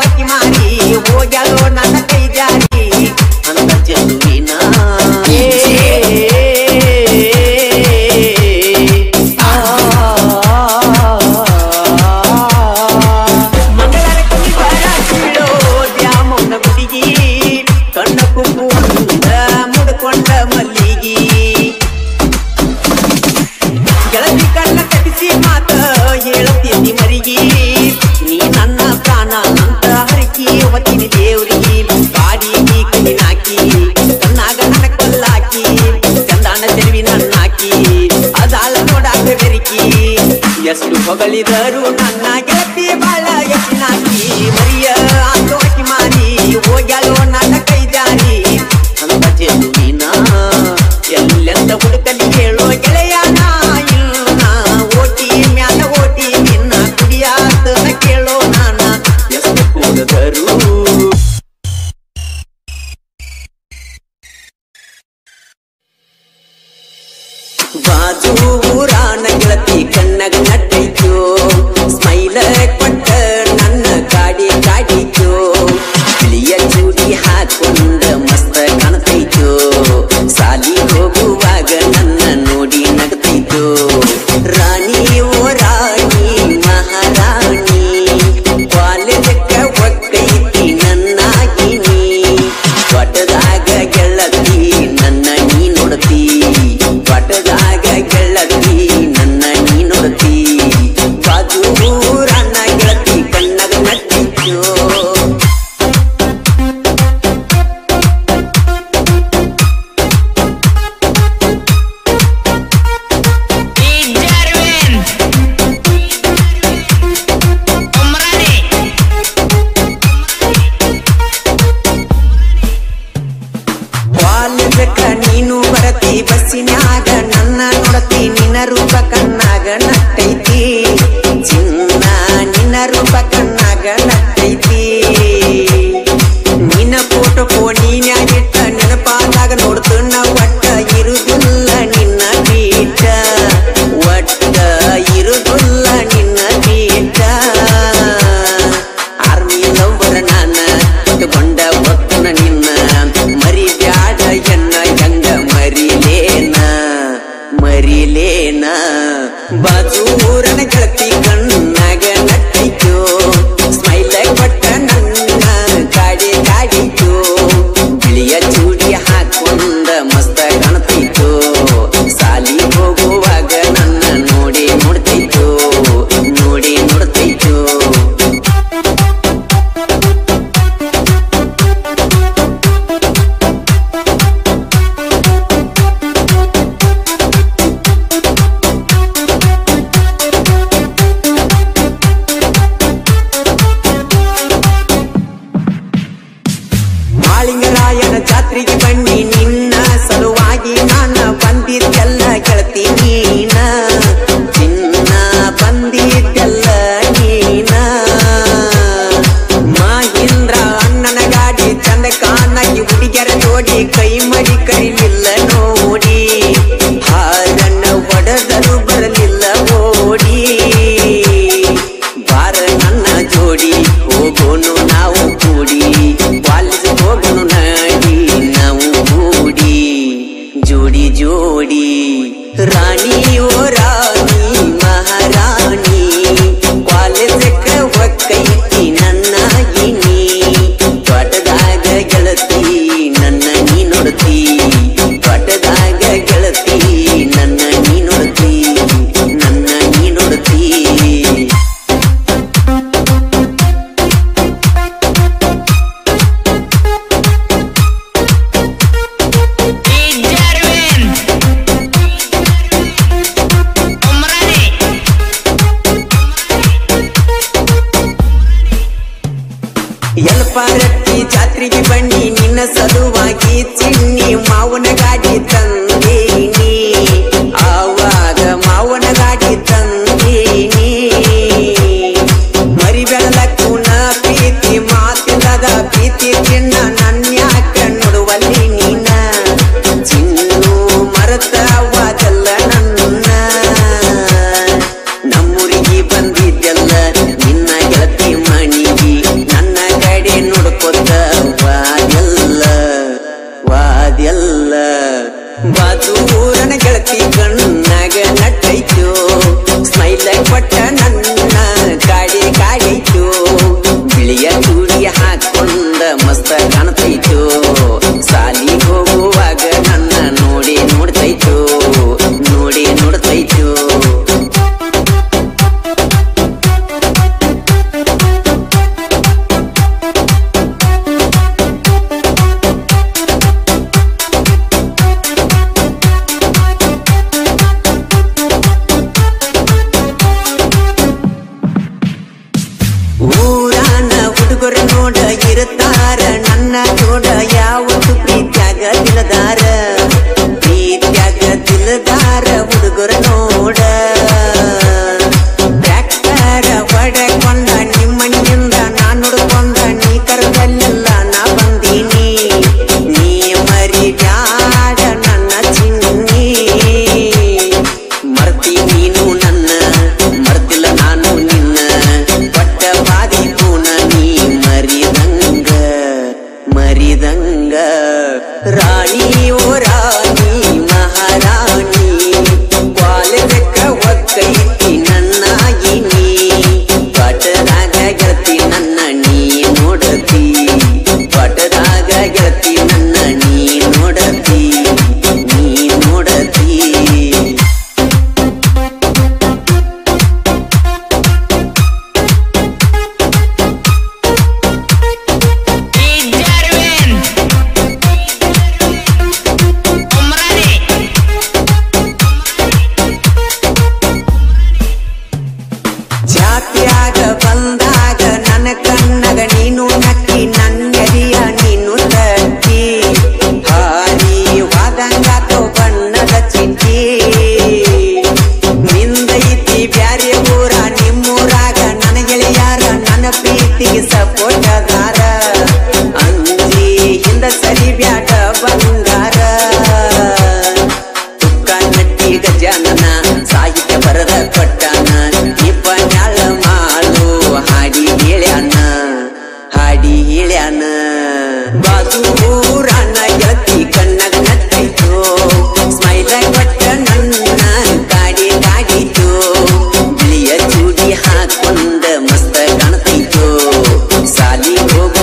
ಕಲಿದರು ನನ್ನ ಗೆಳತಿ ಬಾಳ ಯಶನಾಗಿ ಮರಿಯ ಆತೋಕಿ ಮಾರಿ ಹೋಗ್ಯಾಳೋ ನನ್ನ ಕೈ ಜಾರಿ ಅಂತ ಚೆಲುವಿನ ಎಲ್ಲೆಂದ ಹುಡುಕಲಿ ಹೇಳೋ ಗೆಳೆಯನ ಇಲ್ಲ ಓಟಿ ಮ್ಯಾಲ ಓಟಿ ನಿನ್ನ ಕುಡಿಯಾತನ ಕೇಳೋ ನಾನ ಎಷ್ಟು ಕೂಡದರು ಬಾಜು ಊರಾನ ಗೆಳತಿ ಕಣ್ಣಗ ನಟ್ಟೈತೋ ಸ್ಮೈಲ ಕೊಟ್ಟ ನನ್ನ ಗಾಡಿ ಗಾಡಿತೋ ಬಿಳಿಯ ಚೂಡಿ ಹಾಕೊಂಡ ಮಸ್ತ ಕಾಣ್ತೈತೋ ಸಾಲಿ ಹೋಗುವಾಗ ನನ್ನ ನೋಡಿ ನಗತೈತೋ ರಾಣಿ ಓ ರಾಣಿ ಮಹಾರಾಣಿ ಕಾಲೇಜಕ್ಕ ಒಕ್ಕೈತಿ ನನ್ನಾಗಿನಿ ಒಟ್ಟದಾಗ ಗೆಳತಿ ನನ್ನ ನೀ ನೋಡ್ತಿ ಒಟ್ಟದಾಗ ಗೆಳತಿ ನನ್ನ ನೀ ನೋಡ್ತಿ ಬಾಜು ಊರನ್ನ ಗೆಳತಿ ಕಣ್ಣಗ ನಟ್ಟಿತ್ತು ಕಾಲೇಜಕ್ಕ ನೀನು ಬರತಿ ಬಸ್ಸಿನ್ಯಾಗ ನನ್ನ ನೋಡತಿ ನಿನ್ನ ರೂಪ ಕಣ್ಣಾಗ ನಟ್ಟೈತಿ ಚಿನ್ನ ನಿನ್ನ ರೂಪ ಕಣ್ಣಾಗ ನಟ್ಟೈತಿ ನಿನ್ನ ಫೋಟೋ ಫೋನಿನ್ಯಾಗಿಟ್ಟ ನೆನಪಾದಾಗ ನೋಡ್ತುನ್ನ ಒಟ್ಟ ಇರುದಿಲ್ಲ ನಿನ್ನ ಬೀಟ ಒಟ್ಟ ಇರುದಿಲ್ಲ ನಿನ್ನ ಬೀಟ ಆರ್ಮಿ ಲವ್ವರ ನಾನ ಕೊಟ್ಟುಕೊಂಡ ಒತ್ತನ ನಿನ್ನ ಮರಿ ಬ್ಯಾಡ ಎನ್ನ ಹೆಂಗ ಮರಿಲೇನ ಬಾಜು ಊರನ ಗೆಳತಿ ಕಣ್ಣಾಗ ನಟ್ಟೈತೋ ಸ್ಮೈಲ ಕೊಟ್ಟ ನನ್ನ ಗಾಡಿ ಗಾಡಿತೋ ಬಿಳಿಯ ಚೂಡಿ ಹಾಕೊಂಡ ಮಸ್ತ ಕಾಣ್ತೈತೋ ಸಾಲಿ ಹೋಗುವಾಗ ನನ್ನ ನೋಡಿ ನೋಡ್ತೈತೋ ನೋಡಿ ನೋಡ್ತೈತೋ ಮಾಳಿಂಗರಾಯನ ಜಾತ್ರೆಗೆ ಬನ್ನಿ ನಿನ್ನ ಸಲುವಾಗಿ ನಾನ ಬಂದಿದ್ದೆಲ್ಲ ಗೆಳತಿ ನೀನ ಚಿನ್ನ ಬಂದಿದ್ದೆಲ್ಲ ನೀನ ಮಹೀಂದ್ರ ಅಣ್ಣನ ಗಾಡಿ ಚಂದ ಕಾನಾಗಿ ಹುಡುಗಿಯರ ಜೋಡಿ ಕೈ ಮಡಿ ಕರಿಲಿಲ್ಲ ನೋಡಿ ಹಾರನ್ನ ಒಡೆದರು ಬರಲಿಲ್ಲ ಓಡಿ ಬಾರ ನನ್ನ ಜೋಡಿ ಹೋಗೋನು ನಾವು ಕೂಡಿ ಕಾಲೇಜ್ ಹೋಗೋನು ನಡಿ ನಾವು ಕೂಡಿ ಜೋಡಿ ಜೋಡಿ ರಾಣಿ ಓ ರಾಣಿ ಮಹಾರಾಣಿ ಕಾಲೇಜಕ್ಕ ಒಕ್ಕೈತಿ ನನ್ನಾಗಿನಿ ತೋಟದಾಗ ಗೆಳತಿ ನನ್ನ ನೀ ನೋಡ್ತಿ ತೋಟದಾಗ ಗೆಳತಿ ನನ್ನ ನೀ ನೋಡ್ತಿ ನನ್ನ ನೀ ನೋಡ್ತಿ ಎಲ್ಪಾರಟ್ಟಿ ಜಾತ್ರೆಗೆ ಬನ್ನಿ ನಿನ್ನ ಸಲುವಾಗಿ ಚಿನ್ನಿ ಮಾವನ ಗಾಡಿ ತಂದೀನಿ ಆವಾಗ ಮಾವನ ಗಾಡಿ ತಂದೀನಿ ಮರಿ ಬೆಳಲಕ್ಕೂನ ಪ್ರೀತಿ ಮಾತಿಲ್ಲದ ಪ್ರೀತಿ ಚಿನ್ನ ನನ್ಯಾಕ ನೋಡುವಲ್ಲಿ ನೀನ ಚಿನ್ನು ಮರತವಾದಲ್ಲ ನನ್ನ ನಮ್ಮೂರಿಗೆ ಬಂದಿದ್ದೆಲ್ಲ ನಿನ್ನ ಗೆಳತಿ ಮಣಿಗಿ ನನ್ನ ಕಡೆ ನೋಡ್ಕೊತ ವಾದೆಲ್ಲ ಹುಡುಗರು ನೋಡ ಇರುತ್ತಾರ ನನ್ನ ನೋಡ ಯಾವತ್ತು ಪ್ರೀತ್ಯಾಗ ತಿಳದಾರ ಪ್ರೀತ್ಯಾಗ ತಿಳದಾರ ಹುಡುಗರು ನೋಡ ಟ್ರ್ಯಾಕ್ಟರ ಹೊಡೆಕೊಂಡ ನಿಮ್ಮನಿಯಿಂದ ನಾ ನೋಡ್ಕೊಂಡ ನೀ ಕರೆದಲ್ಲೆಲ್ಲ ನಾ ಬಂದೀನಿ ನೀ ಮರಿಬ್ಯಾಡ ನನ್ನ ಚಿನ್ನಿ ಮರ್ತಿ ನೀನು ನನ್ನ ಮರ್ತಿಲ್ಲ ನಾನು ನಿನ್ನ ಪಟ್ಟ ಬಾದಿ ಪೂನ ನೀ ಮರಿದಂಗ ಮರಿದಂಗ ರಾಣಿ ಓ ರಾಣಿ ಮಹಾರಾಣಿ ಬಾಲ್ಯಕ್ಕ ಒಕ್ಕೈತಿ ನನ್ನಾಗಿ ನೀ ಪಟದಾಗ ಗೆಳತಿ ನನ್ನ ನೀ ನೋಡತಿ ಪಟದಾಗ ಗೆಳತಿ ನನ್ನ ನೀ ನೋಡತಿ ನೀ ನೋಡತಿ ಜಾತ್ಯಾಗ ಬಂದಾಗ ನನ್ನ ಕಣ್ಣಗ ನೀನು ನಕ್ಕಿ ನನ್ನೆರಿಯ ನೀನು ತಟ್ಟಿ ಹಾರಿ ವಾದಂಗಾತೋ ಬಣ್ಣದ ಚಿಟ್ಟಿ ನಿಂದೈತಿ ಬ್ಯಾರೆ ಊರ ನಿಮ್ಮೂರಾಗ ನನ್ನ ಗೆಳೆಯಾರ ನನ್ನ ಪ್ರೀತಿಗೆ ಸಪೋಟದಾರ ಅಂಜಿ ಹಿಂದ ಸರಿ ಬ್ಯಾಟ ಬಂಗಾರ ತುಕ್ಕ ನಟ್ಟಿ ಗಜಾನನ ಸಾಹಿತ್ಯ ಬರದ ಕೊಟ್ಟಾನ ಇಪ್ಪನ್ಯಾಳ ಮಾಡು ಹಾಡಿ ಹೇಳ್ಯಾನ ಹಾಡಿ ಹೇಳ್ಯಾನ ಬಾಜೂರಾನ ಗೆಳತಿ ಕಣ್ಣಗ ನಟ್ಟೈತು ಸ್ಮೈಲ ಕೊಟ್ಟ ನನ್ನ ಕಾಡಿ ಕಾಡಿತು ಬಿಳಿಯ ಚೂಡಿ ಹಾಕೊಂಡ ಮಸ್ತ ಕಾಣ್ತೈತು ಸಾಲಿ ಹೋಗ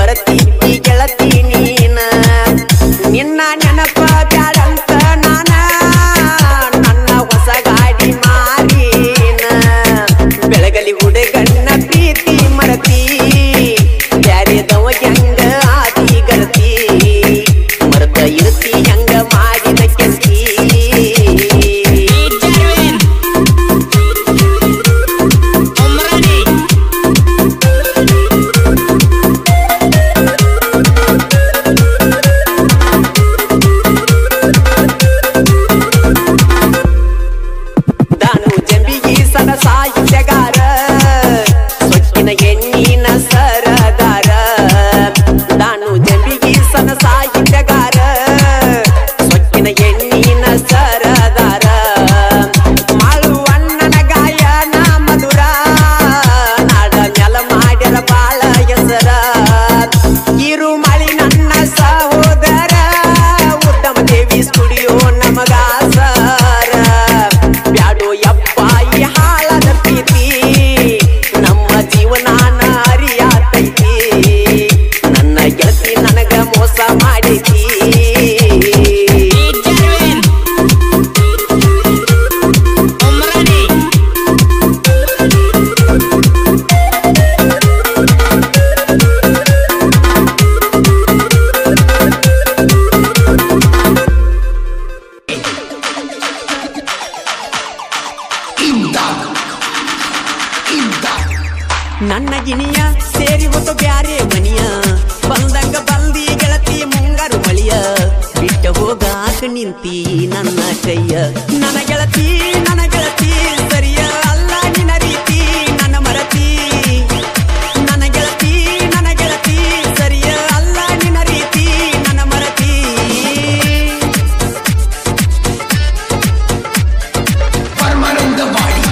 ಬರತಿ ಈ ಗೆಳತಿ ನೀನ ನಿನ್ನ ನೆನಪ ಬ್ಯಾಡಂತ ನಾನ ನನ್ನ ಹೊಸ ಗಾಡಿ ಮಾರೀನ ಬೆಳಗಲಿ ಹುಡುಗಣ್ಣ ಪ್ರೀತಿ ಮರತಿ ಬ್ಯಾರೆದವ ಹೆಂಗ ಆದಿ ಗರತಿ ಮರತ ಇರ್ತಿ ಹೆಂಗ ಮಾಡಿದ ಕೆಲ್ತಿ ಸಾಹಿತ್ಯಗಾರ ಸೊಕ್ಕಿನ ಹೆಣ್ಣಿನ ಸರದಾರ ದಾನು ಜಂಬಿಗಿ ಸನ ಸಾಹಿತ್ಯಗಾರ ಸೊಕ್ಕಿನ ಹೆಣ್ಣಿನ ಸರದಾರ ಮಾಳುವಣ್ಣನ ಗಾಯನ ಮಧುರ ನಾಡ ಮ್ಯಾಲ ಮಾಡ್ಯರ ಬಾಳ ಹೆಸರ ಇರು ಮಳಿ ನನ್ನ ಸಹೋದರ ಉತ್ತಮ ದೇವಿ ಸ್ಟುಡಿಯೋ ನಮಗಾಸರ ಬ್ಯಾಡೋ ಯಪ್ಪ ಈ ಹಾಳದ ಪ್ರೀತಿ ನಮ್ಮ ಜೀವನಾನ ಅರಿಯಾತೈತಿ ನನ್ನ ಗೆಳತಿ ನನಗ ಮೋಸ ಮಾಡೈತಿ ನನ್ನ ಗಿನಿಯ ಸೇರಿ ಹೊತ್ತು ಬ್ಯಾರೆ ಮನಿಯ ಬಂದಂಗ ಬಂದಿ ಗೆಳತಿ ಮುಂಗಾರು ಮಳಿಯ ಬಿಟ್ಟ ಹೋಗಾಕ ನಿಂತಿ ನನ್ನ ಕೈಯ ನನ್ನ ಗೆಳತಿ ಸರಿಯ ಅಲ್ಲ ನಿನ್ನ ರೀತಿ ನನ್ನ ಮರತಿ ನನ್ನ ಗೆಳತಿ ಸರಿಯ ಅಲ್ಲ ನಿನ್ನ ರೀತಿ ನನ್ನ ಮರತಿ ಪರಮಾನಂದವಾಡಿ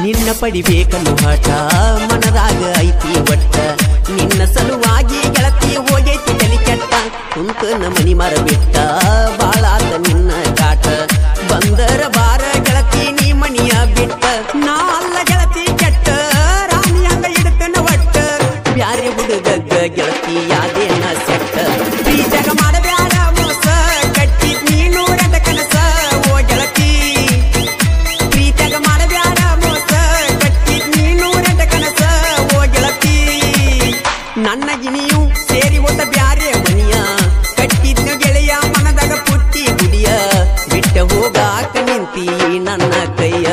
ನಿನ್ನ ಪಡಿಬೇಕನ್ನು ಹಠ ಮನದಾಗ ಐತಿ ಒಟ್ಟ ನಿನ್ನ ಸಲುವಾಗಿ ಗೆಳತಿ ಹೋಗೈತಿ ತಲಿ ಕೆಟ್ಟ ಕುಂತನ ಮನಿ ಮರ ಬಿಟ್ಟ ಬಾಳಾತ ನಿನ್ನ ಕಾಟ ಬಂದರ ಬಾರ ಗೆಳತಿ ನೀ ಮನಿಯ ಬಿಟ್ಟ ನಾ ಅಲ್ಲ ಗೆಳತಿ ಕೆಟ್ಟ ರಾಣಿ ಹಂಗ ಇಡ್ತನ ಒಟ್ಟ ಬ್ಯಾರೆ ಹುಡುಗಗ್ಗ ಗೆಳತಿ ಯಾದೇನ ಸೆಟ್ಟ ಬೀಜಗ ಮಾಡಬ್ಯಾಡ ಮೋಸ ಕಟ್ಟಿ ನೀನು ರೆಡ ಕನಸ ಓ ಗೆಳತಿ ಪ್ರೀತಗ ಮಾಡಬ್ಯಾಡ ನನ್ನ ಗಿನಿಯು ಸೇರಿ ಒತ್ತ ಬ್ಯಾರೆ ಮನಿಯ ಕಟ್ಟಿದ್ನ ಗೆಳೆಯ ಮನದಾಗ ಪುಟ್ಟಿ ಗುಡಿಯ ಬಿಟ್ಟ ಹೋಗಾಕ ನಿಂತಿ ನನ್ನ ಕೈಯ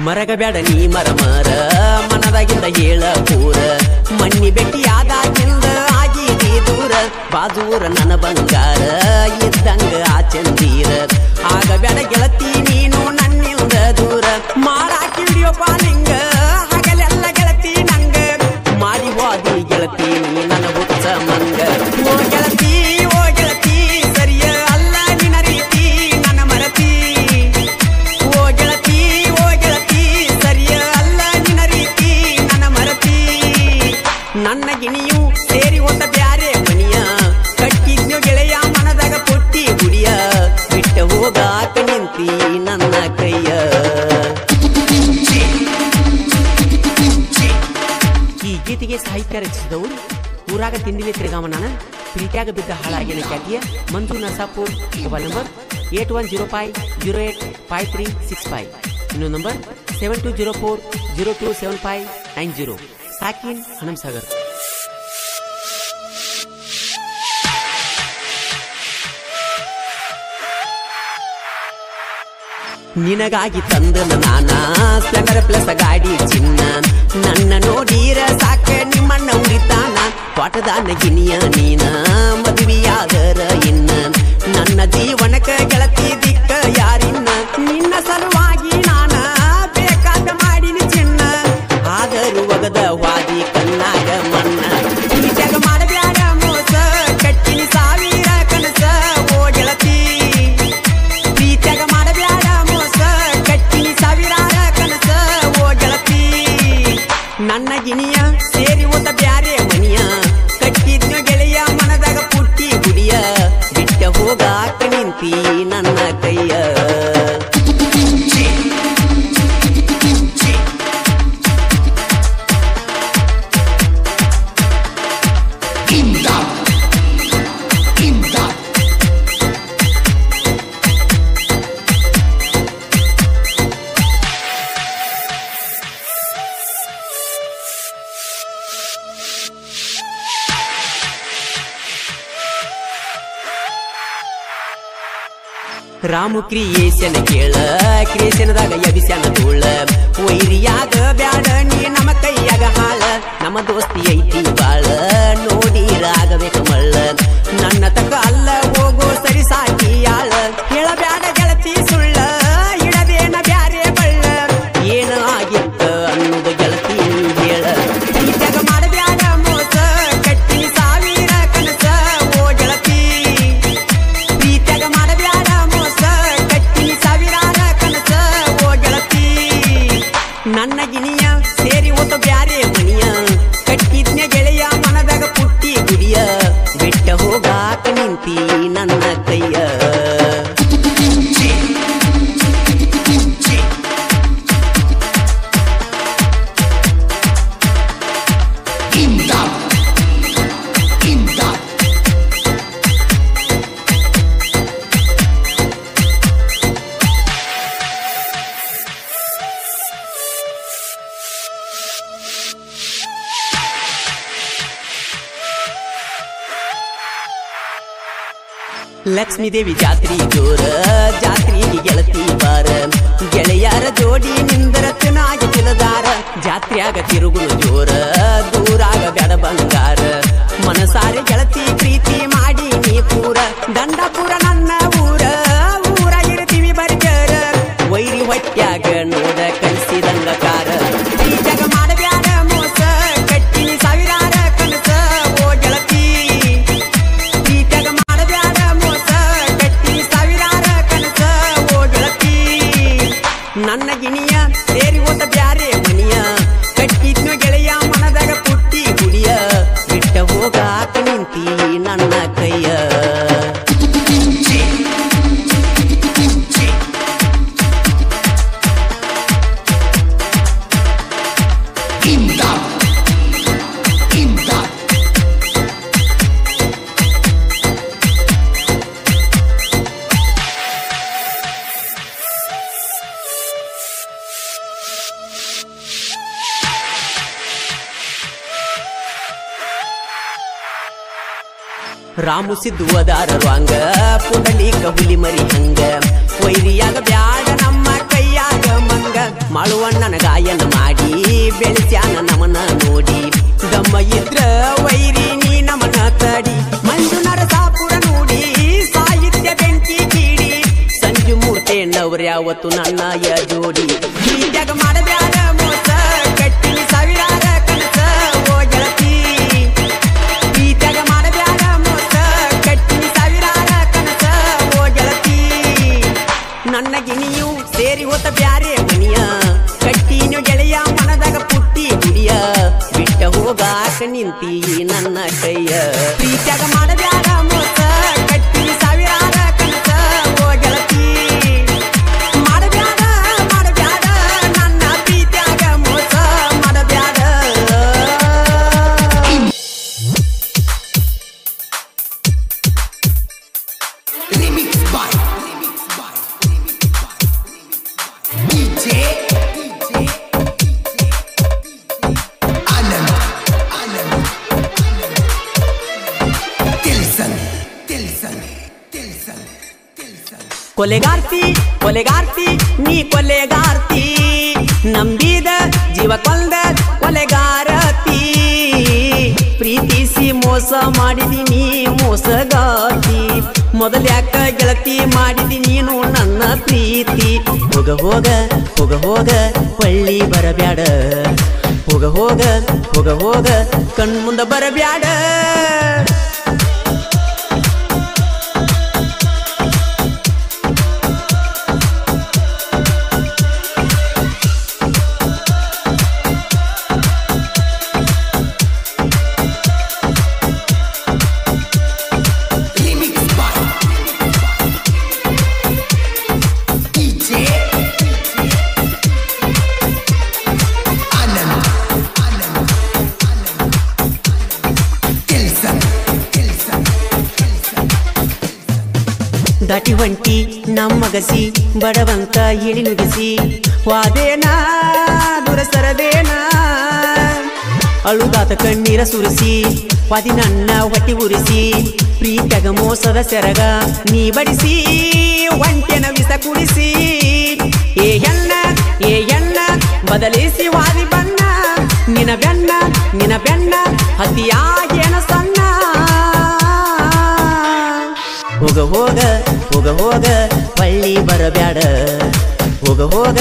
ಮರಗ ಬ್ಯಾಡ ನೀ ಮರ ಮನದಾಗಿಂದ ಹೇಳ ಪೂರ ಮಣ್ಣಿ ಬೆಟ್ಟಿಯಾದಾಗಿಂದ ಆಗಿದೆ ದೂರ ಬಾಜೂರ ನನ್ನ ಬಂಗಾರ ಇದ್ದಂಗ ಆ ಚಂದೀರ ಆಗ ಬ್ಯಾಡ ಗೆಳತಿ ನೀನು ನನ್ನಿಂದ ದೂರ ಮಾಡಾಕಿ ವಿಡಿಯೋ ಪಾಲಿಂಗ ಹಗಲೆಲ್ಲ ಗೆಳತಿ ನಂಗ ಮಾಡಿ ಹೋದಿ ಗೆಳತಿ ನೀ ನನ್ನ ಹುಚ್ಚ ಮಂಗ ಓ ಗೆಳತಿ ಸರಿಯ ಅಲ್ಲ ನಿನ್ನ ರೀತಿ ನನ್ನ ಮರತಿ ಓ ಗೆಳತಿ ಸರಿಯ ಅಲ್ಲ ನಿನ್ನ ರೀತಿ ನನ್ನ ಮರತಿ ನನ್ನ ಗಿಣಿಯು ಸೇರಿ ಹೋದ ಬ್ಯಾರೆ ಮನಿಯ ಕಟ್ಟಿದ್ನು ಗೆಳೆಯ ಮನದಾಗ ಪುಟ್ಟಿ ಗುಡಿಯ ಬಿಟ್ಟ ಹೋಗಾಕ ನಿಂತಿ ನನ್ನ ಕೈಯ ಈ ಗೀತೆಗೆ ಸಾಹಿತ್ಯ ರಚಿಸಿದವರು ಊರಾಗ ತಿಂಡಿಲಿ ತಿರುಗಾಮಣ್ಣ ಪ್ರೀತಿಯಾಗ ಬಿದ್ದ ಹಾಳಾಗಿನ ಖ್ಯಾತಿಯ ಮಂಜು ನಸಾಪುರ್ ಮೊಬೈಲ್ ನಂಬರ್ 8105085365 ಇನ್ನೊಂದು ನಂಬರ್ 7204027590 ಸಾಕಿನ್ ಹನಂಸಾಗರ್. ನಿನಗಾಗಿ ತಂದನ ನಾನ ಸ್ಪ್ಲೆಂಡರ್ ಪ್ಲಸ್ ಗಾಡಿ ಚಿನ್ನ ನನ್ನ ನೋಡಿರ ಸಾಕ ನಿಮ್ಮಣ್ಣ ಉರಿತಾನ ಪಾಠದಾನ ಗಿನಿಯ ನೀನ ಮದುವೆಯಾದರ ಇನ್ನ ನನ್ನ ಜೀವನಕ ಗೆಳತಿ ದಿಕ್ಕ ಯಾರಿನ್ನ ನಿನ್ನ ಸಲುವಾಗಿ ನಾನ ಬೇಕಾದ ಮಾಡಿನಿ ಚಿನ್ನ ಆದರೂ ಒಗದ ವಾದಿ ಕಣ್ಣಾಗ ಮಣ್ಣ ಜಗ ಮಾಡಬ್ಯಾಡ ಮೋಸ ಕಟ್ಟಿನಿ ಸಾವಿರ ಕನಸ ಓ ಗೆಳತಿ ಪ್ರೀತ್ಯಾಗ ಮಾಡಬ್ಯಾಡ ಮೋಸ ಕಟ್ಟಿನಿ ಸಾವಿರಾರ ಕನಸ ಓ ಗೆಳತಿ ನನ್ನ ಗಿನಿಯ ಸೇರಿ ಓದ ಬ್ಯಾರೆ ಮನಿಯ ಕಟ್ಟಿದ್ನು ಗೆಳೆಯ ಮನದಾಗ ಪುಟ್ಟಿ ಗುಡಿಯ ಬಿಟ್ಟ ಹೋಗಾಕ ನಿಂತಿ ನನ್ನ ಕೈಯ ರಾಮು ಕ್ರಿಯೇಷನ್ ಕೇಳ ಕ್ರಿಯೇಷನ್ದಾಗ ಎಬಿಸ್ಯಾನ ಧೂಳ ವೈರಿಯಾಗ ಬ್ಯಾಡ ನೀ ನಮ್ಮ ಕೈಯಾಗ ಹಾಳ ನಮ್ಮ ದೋಸ್ತಿ ಐತಿ ಬಾಳ ನೋಡಿರಾಗಬೇಕು ಮಳ್ಳ ನನ್ನ ತಕ್ಕ ಅಲ್ಲ ಹೋಗೋ ಸರಿ ಸಾಕಿ ಯಾಳ ಹೇಳಬ್ಯಾಡ ಗೆಳತಿ ಸುಳ್ಳ ಇಡದೇನ ಬ್ಯಾರೆ ಬಳ್ಳ ಏನ ಆಗಿತ್ತ ಅನ್ನೋದು ಗೆಳತಿ ಹೇಳ ಜಗ ಮಾಡಬ್ಯಾಡ ಮೋಸ ಕಟ್ಟಿ ಸಾವಿರ ಕನಸ ಓ ಗೆಳತಿ ಪ್ರೀತ್ಯಾಗ ಮಾಡಬ್ಯಾಡ ಮೋಸ ಕಟ್ಟಿ ಸಾವಿರಾರ ಕನಸ ಓ ಗೆಳತಿ ನನ್ನ ಗಿನಿಯ ಸೇರಿ ಓತ ಬ್ಯಾರೆ ಮನಿಯ ಕಟ್ಟಿದ್ನ ಗೆಳೆಯ ಮನದಾಗ ಪುಟ್ಟಿ ಗುಡಿಯ ಬಿಟ್ಟ ಹೋಗಾಕ ನಿಂತಿ ನನ್ನ ಕೈಯ ಲಕ್ಷ್ಮೀ ದೇವಿ ಜಾತ್ರಿ ಜೋರ ಜಾತ್ರೆಗೆ ಗೆಳತಿ ಬಾರ ಗೆಳೆಯರ ಜೋಡಿ ನಿಂದರತನಾಗಿ ತಿಳದಾರ ಜಾತ್ರೆಯಾಗ ತಿರುಗುಳು ಜೋರ ದೂರಾಗ ಬ್ಯಾಡ ಬಂಗಾರ ಮನಸಾರೆ ಗೆಳತಿ ಪ್ರೀತಿ ಮಾಡಿ ನೀ ಪೂರ ದಂಡಪುರ ನನ್ನ ಊರಾಗಿರ್ತೀವಿ ಬರ್ಜರ ವೈರಿ ಹೊಟ್ಯಾಗ ನೋಡ ಕಳಿಸಿದಂಗ ಕಾರ ಈ ಜಗ ಮಾಡಬ್ಯಾಡ ಮೋಸ ಕಟ್ಟಿ ಸಾವಿರಾರ ಕನಸ ಓ ಗೆಳತಿ ಪ್ರೀತ್ಯಾಗ ಮಾಡಬ್ಯಾಡ ಮೋಸ ಕಟ್ಟಿ ಸಾವಿರಾರ ಕನಸ ಓ ಗೆಳತಿ ನನ್ನ ಗಿನಿಯ ಸೇರಿ ಓದ ಬ್ಯಾರೆ ಮನಿಯ ಕಟ್ಟಿದ್ನು ಗೆಳೆಯ ಮನದಾಗ ಪುಟ್ಟಿ ಗುಡಿಯ ಬಿಟ್ಟ ಹೋಗಾಕ ನಿಂತಿ ನನ್ನ ಕೈಯ ರಾಮು ಸಿದ್ದು ಅದಾರ ವಾಂಗ ಪುಂಡಲೀಕ ಹುಲಿ ಮರಿ ಹಂಗ ವೈರಿಯಾಗ ಬ್ಯಾಡ ನಮ್ಮ ಕೈಯಾಗ ಮಂಗ ಮಾಳುವಣ್ಣನ ಗಾಯನ ಮಾಡಿ ಬೆಳೆಸ್ಯಾನ ನಮನ ನೋಡಿ ದಮ್ಮ ಇದ್ರ ವೈರಿ ನೀ ನಮನ ತಡಿ ಮಂಜುನರ ಸಾಪುರ ನೋಡಿ ಸಾಹಿತ್ಯ ಬೆಂಕಿ ಕೀಡಿ ಸಂಜು ಮೂರ್ತೆಣ್ಣವ್ರ್ಯಾವತ್ತು ನನ್ನ ಜೋಡಿ ಪ್ರೀತ್ಯಾಗ ಮಾಡಬ್ಯಾಡ ಮೋಸ ಕಟ್ಟಿ ಸಾವಿರಾರ ಕನಸ ಓ ಗೆಳತಿ ಪ್ರೀತ್ಯಾಗ ಮಾಡಬ್ಯಾಡ ಮೋಸ ಕಟ್ಟಿ ಸಾವಿರಾರ ಕನಸ ಓ ಗೆಳತಿ ನನ್ನ ಗಿನಿಯು ಸೇರಿ ಹೋತ ಬ್ಯಾರೆ ಮನಿಯ ಕಟ್ಟಿನ ಗೆಳೆಯ ಮನದಾಗ ಪುಟ್ಟಿ ಗುಡಿಯ ಬಿಟ್ಟ ಹೋಗಾಕ ನಿಂತಿ ನನ್ನ ಕೈಯ ಪ್ರೀತ್ಯಾಗ ಮಾಡಬ್ಯಾಡ ಮೋಸ ಕಟ್ಟಿ ಸಾವಿರಾರ ಕನಸ ಓ ಗೆಳತಿ ಮಾಡಬ್ಯಾಡ ನನ್ನ ಪ್ರೀತ್ಯಾಗ ಮೋಸ ಮಾಡಬ್ಯಾಡ DJ ಕೊಲೆಗಾರ್ತಿ ಕೊಲೆಗಾರ್ತಿ ನೀ ಕೊಲೆಗಾರ್ತಿ ನಂಬಿದ ಜೀವ ಕೊಂದ ಕೊಲೆಗಾರತಿ ಪ್ರೀತಿಸಿ ಮೋಸ ಮಾಡಿದಿನಿ ಮೋಸಗಾತಿ ಮೊದಲ್ಯಾಕ ಗೆಳತಿ ಮಾಡಿದಿ ನೀನು ನನ್ನ ಪ್ರೀತಿ ಹೋಗ ಹೋಗ ಹೋಗ ಹೋಗ ಪಳ್ಳಿ ಬರಬ್ಯಾಡ ಹೋಗ ಹೋಗ ಹೋಗ ಹೋಗ ಕಣ್ಮುಂದ ಬರಬ್ಯಾಡ ದಾಟಿ ಹೊಂಟಿ ನಮ್ಮಗಸಿ ಬಡವಂತ ಹೇಳಿ ನುಡಿಸಿ ವಾದೇನಾ ದೂರ ಸರದೇನಾ ಅಳುದಾತ ಕಣ್ಣೀರ ಸುರಿಸಿ ವಾದಿ ನನ್ನ ಹೊಟ್ಟಿ ಉರಿಸಿ ಪ್ರೀತಗ ಮೋಸದ ಸೆರಗ ನೀ ಬಡಿಸಿ ಒಂಟೆನ ವಿಸ ಕುಡಿಸಿ ಏ ಎಣ್ಣ ಬದಲಿಸಿ ವಾದಿ ಬಣ್ಣ ನಿನ ಬೆನ್ನ ಹತಿಯಾಗೇನ ಸಣ್ಣ ಹೋಗ ಹೋಗ ಹೋಗ ಹೋಗ ಪಳ್ಳಿ ಬರಬ್ಯಾಡ ಹೋಗ ಹೋಗ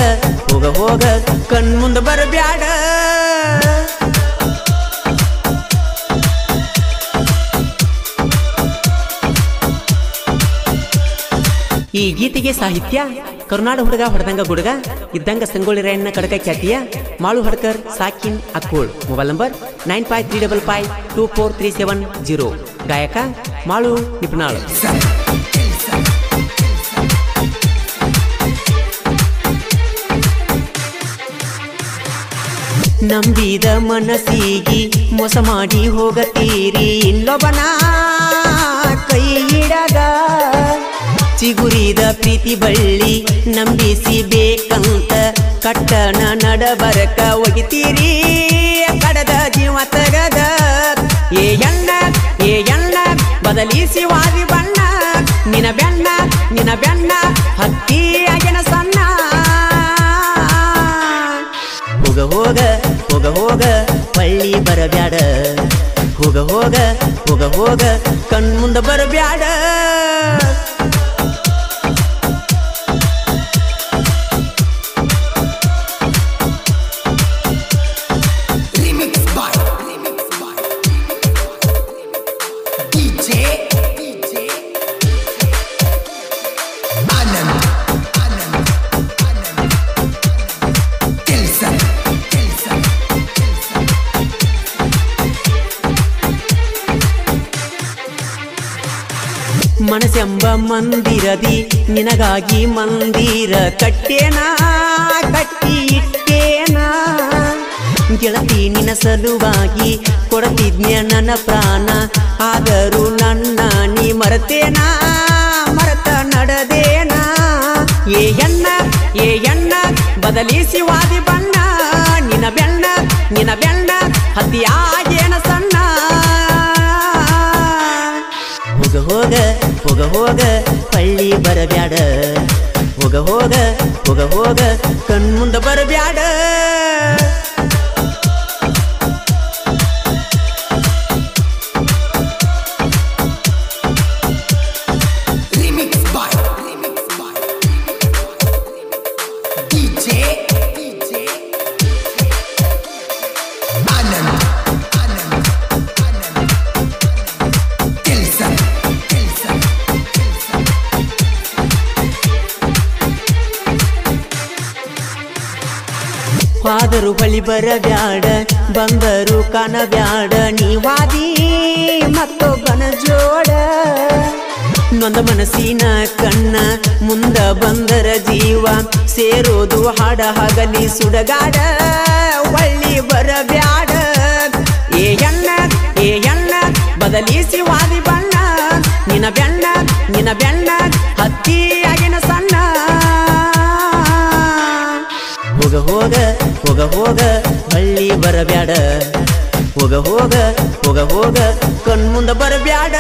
ಹೋಗ ಹೋಗ ಕಣ್ಮುಂದ ಬರಬ್ಯಾಡ ಈ ಗೀತೆಗೆ ಸಾಹಿತ್ಯ ಕರುನಾಡ ಹುಡುಗ ಹೊಡೆದಂಗ ಗುಡುಗ ಇದ್ದಂಗ ಸಂಗೊಳ್ಳಿ ರಾಯಣ್ಣ ಕಡಕ ಖ್ಯಾತಿಯ ಮಾಳು ಹಡ್ಕರ್ ಸಾಕಿನ್ ಅಕ್ಕೋಳ್ ಮೊಬೈಲ್ ನಂಬರ್ 9535524370 ಗಾಯಕ ಮಾಳು ನಿಪುಣಾಳ್ ನಂಬಿದ ಮನಸ್ಸಿಗೆ ಮೋಸ ಮಾಡಿ ಹೋಗತೀರಿ ಇಲ್ಲೊಬ್ಬನ ಕೈ ಹಿಡಗ ಚಿಗುರಿದ ಪ್ರೀತಿ ಬಳ್ಳಿ ನಂಬಿಸಿ ಬೇಕಂತ ಕಟ್ಟಣ ನಡಬರಕ ಒಗಿತೀರಿ ಕಡದ ಜೀವ ತಗದ ಏ ಎಣ್ಣ ಬದಲಿಸಿ ವಾದಿ ಬಣ್ಣ ನಿನ ಬೆನ್ನ ಹತ್ತಿಯಾಗಿನ ಸಣ್ಣ ಹೋಗ ಹೋಗ ಹೋಗ ಹೋಗ ಪಳ್ಳಿ ಬರಬ್ಯಾಡ ಹೋಗ ಹೋಗ ಹೋಗ ಹೋಗ ಕಣ್ಮುಂದ ಬರಬ್ಯಾಡ ಮನಸ್ಸೆಂಬ ಮಂದಿರದಿ ನಿನಗಾಗಿ ಮಂದಿರ ಕಟ್ಟೇನಾ ಕಟ್ಟಿ ಇಟ್ಟೇನಾ ಗೆಳತಿ ನಿನ್ನ ಸಲುವಾಗಿ ಕೊಡತಿದ್ನ್ಯ ನನ್ನ ಪ್ರಾಣ ಆದರೂ ನನ್ನ ನೀ ಮರೆತೇನಾ ಮರೆತ ನಡೆದೇನಾ ಏ ಎಣ್ಣ ಬದಲಿಸಿ ವಾದಿ ಬಣ್ಣ ನಿನ ಬೆನ್ನ ಹತ್ತಿಯಾಗೇನ ಸಣ್ಣ ಹೋಗ ಹೋಗ ಹೋಗ ಹೋಗ ಪಳ್ಳಿ ಬರಬ್ಯಾಡ ಹೋಗ ಹೋಗ ಹೋಗ ಹೋಗ ಕಣ್ಮುಂದ ಬರಬ್ಯಾಡ ಆದರೂ ಬಳಿ ಬರಬ್ಯಾಡ ಬಂದರು ಕಾಣಬ್ಯಾಡ ನೀವಾದಿ ಮತ್ತೊಬ್ಬನ ಜೋಡ ನೊಂದ ಮನಸ್ಸಿನ ಕಣ್ಣ ಮುಂದ ಬಂದರ ಜೀವ ಸೇರೋದು ಹಾಡ ಹಗಲಿ ಸುಡಗಾಡ ಒಳ್ಳಿ ಬರಬ್ಯಾಡ ಏ ಎಣ್ಣ ಬದಲಿಸಿ ವಾದಿ ಬಣ್ಣ ನಿನ ಬೆನ್ನ ಹತ್ತಿಯಾಗಿನ ಸಣ್ಣ ಹೋಗ ಹೋಗ ಹೋಗ ಹೋಗ ಹಳ್ಳಿ ಬರಬ್ಯಾಡ ಹೋಗ ಹೋಗ ಹೋಗ ಹೋಗ ಕಣ್ಮುಂದ ಬರಬ್ಯಾಡ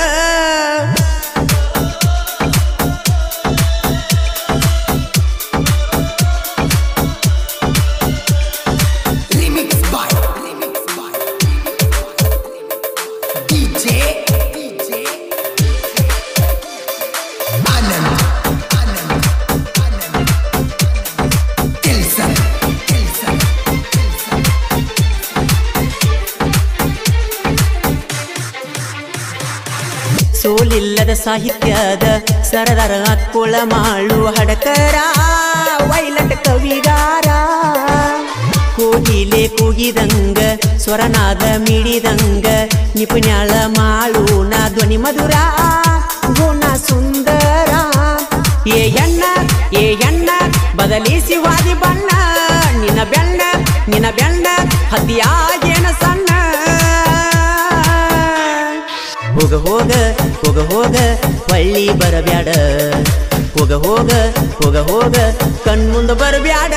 ಗದಗದ ಸಾಹಿತ್ಯದ ಸರದಾರ ಕುಳ ಮಾಳು ಹಡಕರ ವೈಲಟ್ ಕವಿಗಾರ ಕೋಗಿಲೆ ಕೂಗಿದಂಗ ಸ್ವರನಾದ ಮಿಡಿದಂಗ ನಿಪುಣ್ಯಾಳ ಮಾಳು ನಾ ಧ್ವನಿ ಮಧುರ ಗುಣ ಸುಂದರ ಏ ಎಣ್ಣ ಬದಲಿಸಿ ವಾದಿ ಬಣ್ಣ ನಿನ್ನ ಬೆಣ್ಣ ಹತ್ತಿಯಾಗೇನ ಸಣ್ಣ ಹೋಗ ಪಳ್ಳಿ ಬರಬ್ಯಾಡ ಹೋಗ ಕಣ್ಮುಂದ ಬರಬ್ಯಾಡ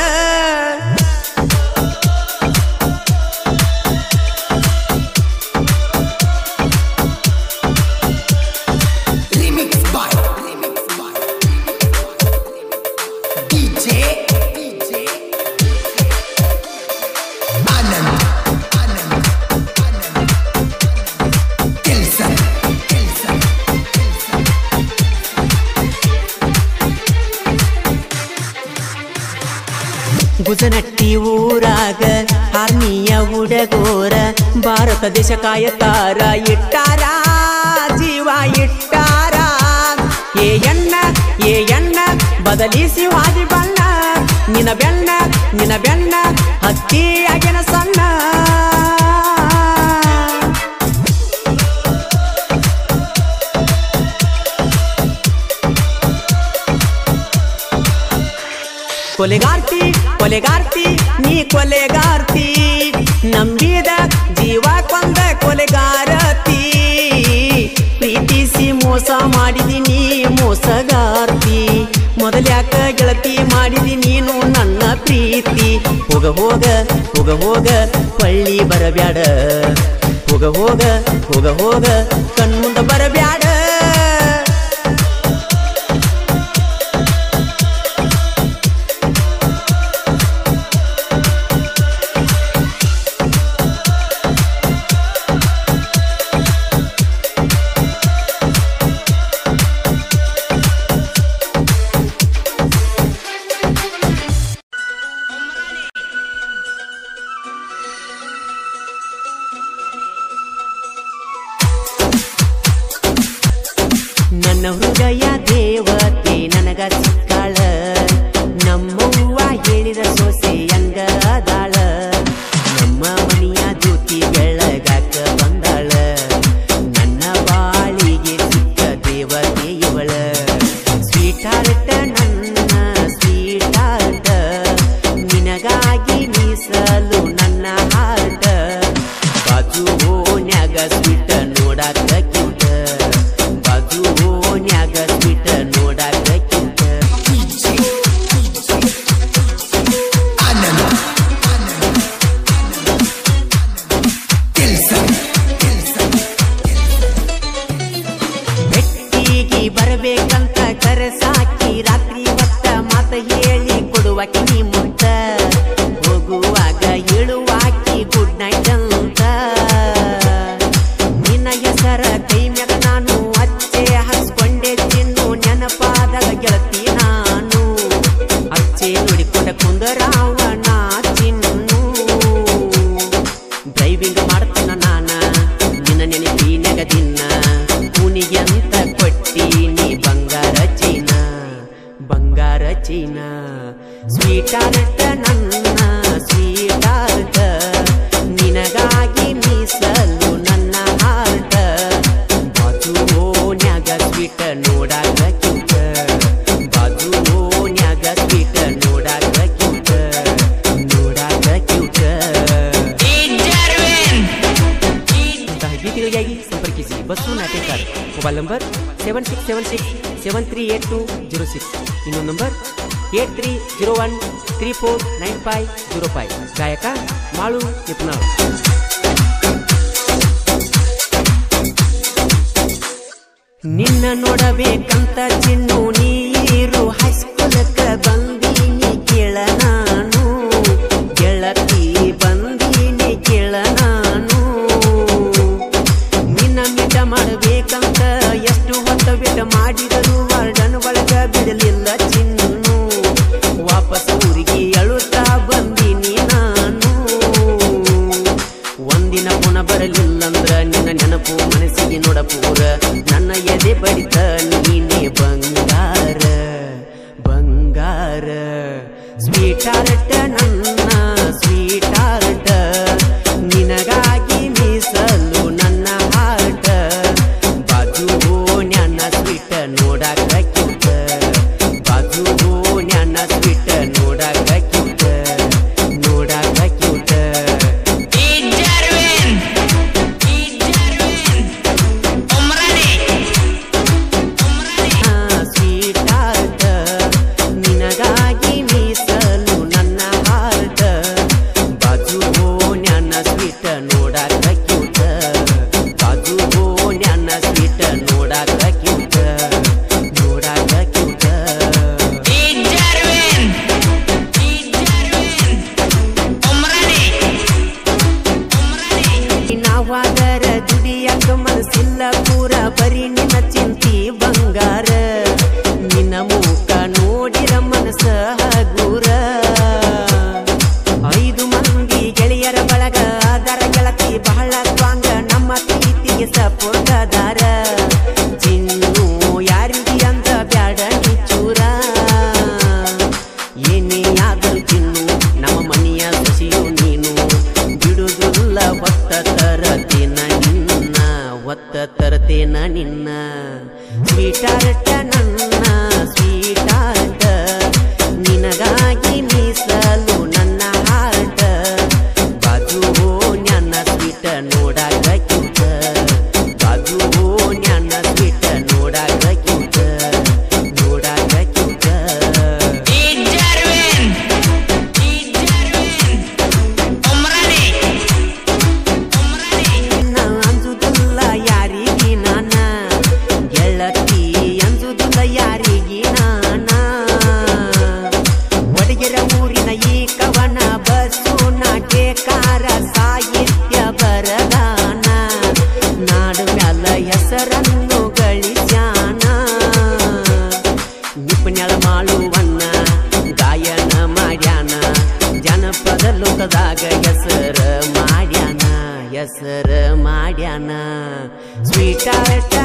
ಗುಜನಟ್ಟಿ ಊರಾಗ ಆರ್ಮಿಯ ಹುಡುಗೋರ ಭಾರತ ದೇಶ ಕಾಯತಾರ ಇಟ್ಟಾರ ಜೀವ ಇಟ್ಟಾರ ಏ ಎಣ್ಣ ಬದಲಿಸಿ ವಾದಿ ಬಣ್ಣ ನಿನ್ನ ಬೆಣ್ಣ ಹತ್ತಿಯಾಗಿನ ಸಣ್ಣ ಕೊಲೆಗಾರ್ತಿ ನೀ ಕೊಲೆಗಾರ್ತಿ ನಂಬಿದ ಜೀವ ಕೊಂದ ಕೊಲೆಗಾರತಿ ಪ್ರೀತಿಸಿ ಮೋಸ ಮಾಡಿದಿ ನೀ ಮೋಸಗಾರ್ತಿ ಮೊದಲ್ಯಾಕ ಗೆಳತಿ ಮಾಡಿದಿ ನೀನು ನನ್ನ ಪ್ರೀತಿ ಹೋಗ ಪಳ್ಳಿ ಬರಬ್ಯಾಡ ಹೋಗ ಕಣ್ಮುಂದ ಬರಬ್ಯಾಡ ನನ್ನ ಹೃದಯ ದೇವತೆ ನನಗ ಸಿಕ್ಕಾಳ ನಮ್ಮವ್ವ ಹೇಳಿದ ಸೊಸೆ ಹಂಗ ಅದಾಳ ನಮ್ಮ ಮನೆಯ ಜ್ಯೋತಿ ಬೆಳಗಾಕ ಬಂದಾಳ ನನ್ನ ಬಾಳಿಗೆ ಸಿಕ್ಕ ದೇವತೆ ಇವಳ ಸ್ವೀಟ್ ಹಾರ್ಟ್ ನನ್ನ ಸ್ವೀಟ್ ಹಾರ್ಟ್ ನಿನಗಾಗಿ ಮೀಸಲು ನನ್ನ ಹಾರ್ಟ್ ಬಾಜು ಓನ್ಯಾಗ ಸ್ವೀಟ್ ನೋಡಾಕ ಬರಬೇಕಂತ ಕರೆಸಾಕಿ ರಾತ್ರಿ ಹೊತ್ತ ಮಾತ ಹೇಳಿ ಕೊಡುವಾಕಿ ನೀ ಮುತ್ತ ಹೋಗುವಾಗ ಹೇಳುವಾಕಿ ಗುಡ್ ನೈಟ್ ಅಂತ ನಿನ್ನ ಹೆಸರ ಕೈ ಮ್ಯಾಗ ನಾನು ಅಚ್ಚೆ ಹಸ್ಕೊಂಡೆ ಚಿನ್ನು ನೆನಪಾದಾಗ ಗೆಳತಿ ನಾನು ಅಚ್ಚೆ ನೋಡಿಕೊಂಡ ಕುಂದರಾವಣ ಚಿನ್ನು ಡ್ರೈವಿಂಗ್ ಮಾಡ್ತಾನ ನಾನ ನಿನ್ನ ನೆನಪಿನ್ಯಾಗ ದಿನ ಕೂನಿಗೆ ಅಂತ ಕೊಟ್ಟಿನಿ ಬಂಗಾರ ಚೀನಾ ಸ್ವೀಟ್ ಹಾರ್ಟ್ ನನ್ನ ಸ್ವೀಟ್ ಹಾರ್ಟ್ ನಿನಗಾಗಿ ಮೀಸಲು ನನ್ನ ಹಾರ್ಟ್ ಬಾಜು ಓನ್ಯಾಗ ಸ್ವೀಟ್ ನೋಡಾಕ ಕ್ಯೂಟ್ ಬಾಜು ಓನ್ಯಾಗ ಸ್ವೀಟ್ ನೋಡಾಕ ಕ್ಯೂಟ್ ಗೀತೆಗಳಿಗಾಗಿ ಸಂಪರ್ಕಿಸಿ ಬಸ್ಸು ನಾಟಕರ್ ಮೊಬೈಲ್ ನಂಬರ್ 7676738206 ಇನ್ನೊಂದು ನಂಬರ್ 8301349505 ಗಾಯಕ ಮಾಳು ನಿಪುಣಾಳ್. ನಿನ್ನ ನೋಡಬೇಕಂತ ಚಿನ್ನು ನೀರು ಹೈಸ್ಕೂಲಕ್ಕ ಬಂದೀನಿ ಕೇಳ ನಾನು ಗೆಳತಿ ಬಂದೀನಿ ಕೇಳ ನಾನು ನಿನ್ನ ಮಿಟ ಮಾಡಬೇಕಂತ ಎಷ್ಟು ಹೊತ್ತ ಬಿಟ್ಟ ಮಾಡಿದರು ವಾರ್ಡನ್ ಒಳಗ ಬಿಡಲಿಲ್ಲ ಚಿನ್ನು ವಾಪಸ್ ಊರಿಗೆ ಅಳುತ್ತಾ ಬಂದೀನಿ ನಾನು ಒಂದಿನ ಪುನಃ ಬರಲಿಲ್ಲಂದ್ರ ನಿನ್ನ ನೆನಪು ಮನಸ್ಸಿಗೆ ನೋಡಪೂರ ನನ್ನ ಎದೆ ಬಡಿತ ನೀನೆ ಬಂಗಾರ ಬಂಗಾರ ಸ್ವೀಟ್ ಹಾರ್ಟ್ ನನ್ನ ಸ್ವೀಟ್ ಹಾರ್ಟ್ ನಿನಗಾಗಿ ಮೀಸಲು ನನ್ನ ಹಾರ್ಟ್ ಬಾಜು ನ್ಯಾನ ಸ್ವೀಟ್ ನೋಡಾಕ ಕ್ಯೂಟ್ ಬಾಜು ನ್ಯಾನ ಸ್ವೀಟ್ ನೋಡಾಕ ಕ್ಯೂಟ್ ನೋಡಾಕ ಕ್ಯೂಟ್ ಸ್ವೀಟ್ ಹಾರ್ಟ್ ನಿನಗಾಗಿ ಮೀಸಲು ನನ್ನ ಹಾರ್ಟ್ ಬಾಜು ನ್ಯಾನ ಸ್ವೀಟ್ ನೋಡಾಕ ಕ್ಯೂಟ್ ಬಾಜು ನ್ಯಾನ ಸ್ವೀಟ್ ನೋಡಾಕ ಕ್ಯೂಟ್ ನೋಡಾಕ ಕ್ಯೂಟ್ ನಾವಾದರ ದುಡಿಯಾಕ ಮನಸ್ಸಿಲ್ಲ ಪೂರ ಬರೀ ನಿನ್ನ ಚಿಂತಿ ಬಂಗಾರ ನಿನ್ನ ಮೂಕ ನೋಡಿರ ಮನಸ್ಸ ಹಗೂರ 5 ಮಂದಿ ಗೆಳೆಯರ ಬಳಗ ಅದರ ಗೆಳತಿ ಬಹಳ ಸ್ವಾಂಗ ನಮ್ಮ ಪ್ರೀತಿಗೆ ಸಪೋರ್ಟ್ ಅದಾರ ಚಿನ್ನು ಯಾರಿಗೆ ಅಂತ ಬ್ಯಾಡ ನಿಚೂರ ಏನೇ ಆದರೂ ಚಿನ್ನು ನಮ್ಮ ಮನೆಯ ಸಸಿಯು ನೀನು ಬಿಡುವುದಿಲ್ಲ ಒತ್ತ ತರತೇನ ನಿನ್ನ ಸ್ವೀಟ್ ಹಾರ್ಟ್ ನನ್ನ ಸ್ವೀಟ್ ಹಾರ್ಟ್ ನಿನಗಾಗಿ ಮೀಸಲು ನನ್ನ ಹಾರ್ಟ್ ಬಾಜು ನ್ಯಾನ ಸ್ವೀಟ್ ನೋಡಾಕ ಕ್ಯೂಟ್ ಬಾಜು ನ್ಯಾನ ಸ್ವೀಟ್ ನೋಡಾಕ ಕ್ಯೂಟ್ ನೋಡಾಕ ಕ್ಯೂಟ್ ಅಂಜುದಿಲ್ಲ ಯಾರಿಗೆ ನಾನ ಗೆಳತಿ ಅಂಜುದಿಲ್ಲ ಯಾರಿಗೆ ನಾನ ಒಡಗೆರ ಊರಿನ ಈ ಕವನ ಬಸ್ಸು ನಾಟ್ಯಕಾರ ಸಾಹಿತ್ಯ ಬರದಾನ ನಾಡು ಮ್ಯಾಲ ಹೆಸರನ್ನು ಗಳಿಸ್ಯಾನ ನಿಪುಣ್ಯಳ ಮಾಳುವನ್ನ ಗಾಯನ ಮಾಡ್ಯಾನ ಜನಪದ ಲೋಕದಾಗ ಹೆಸರ ಮಾಡ್ಯಾನ ಸ್ವೀಟ್ ಹಾರ್ಟ್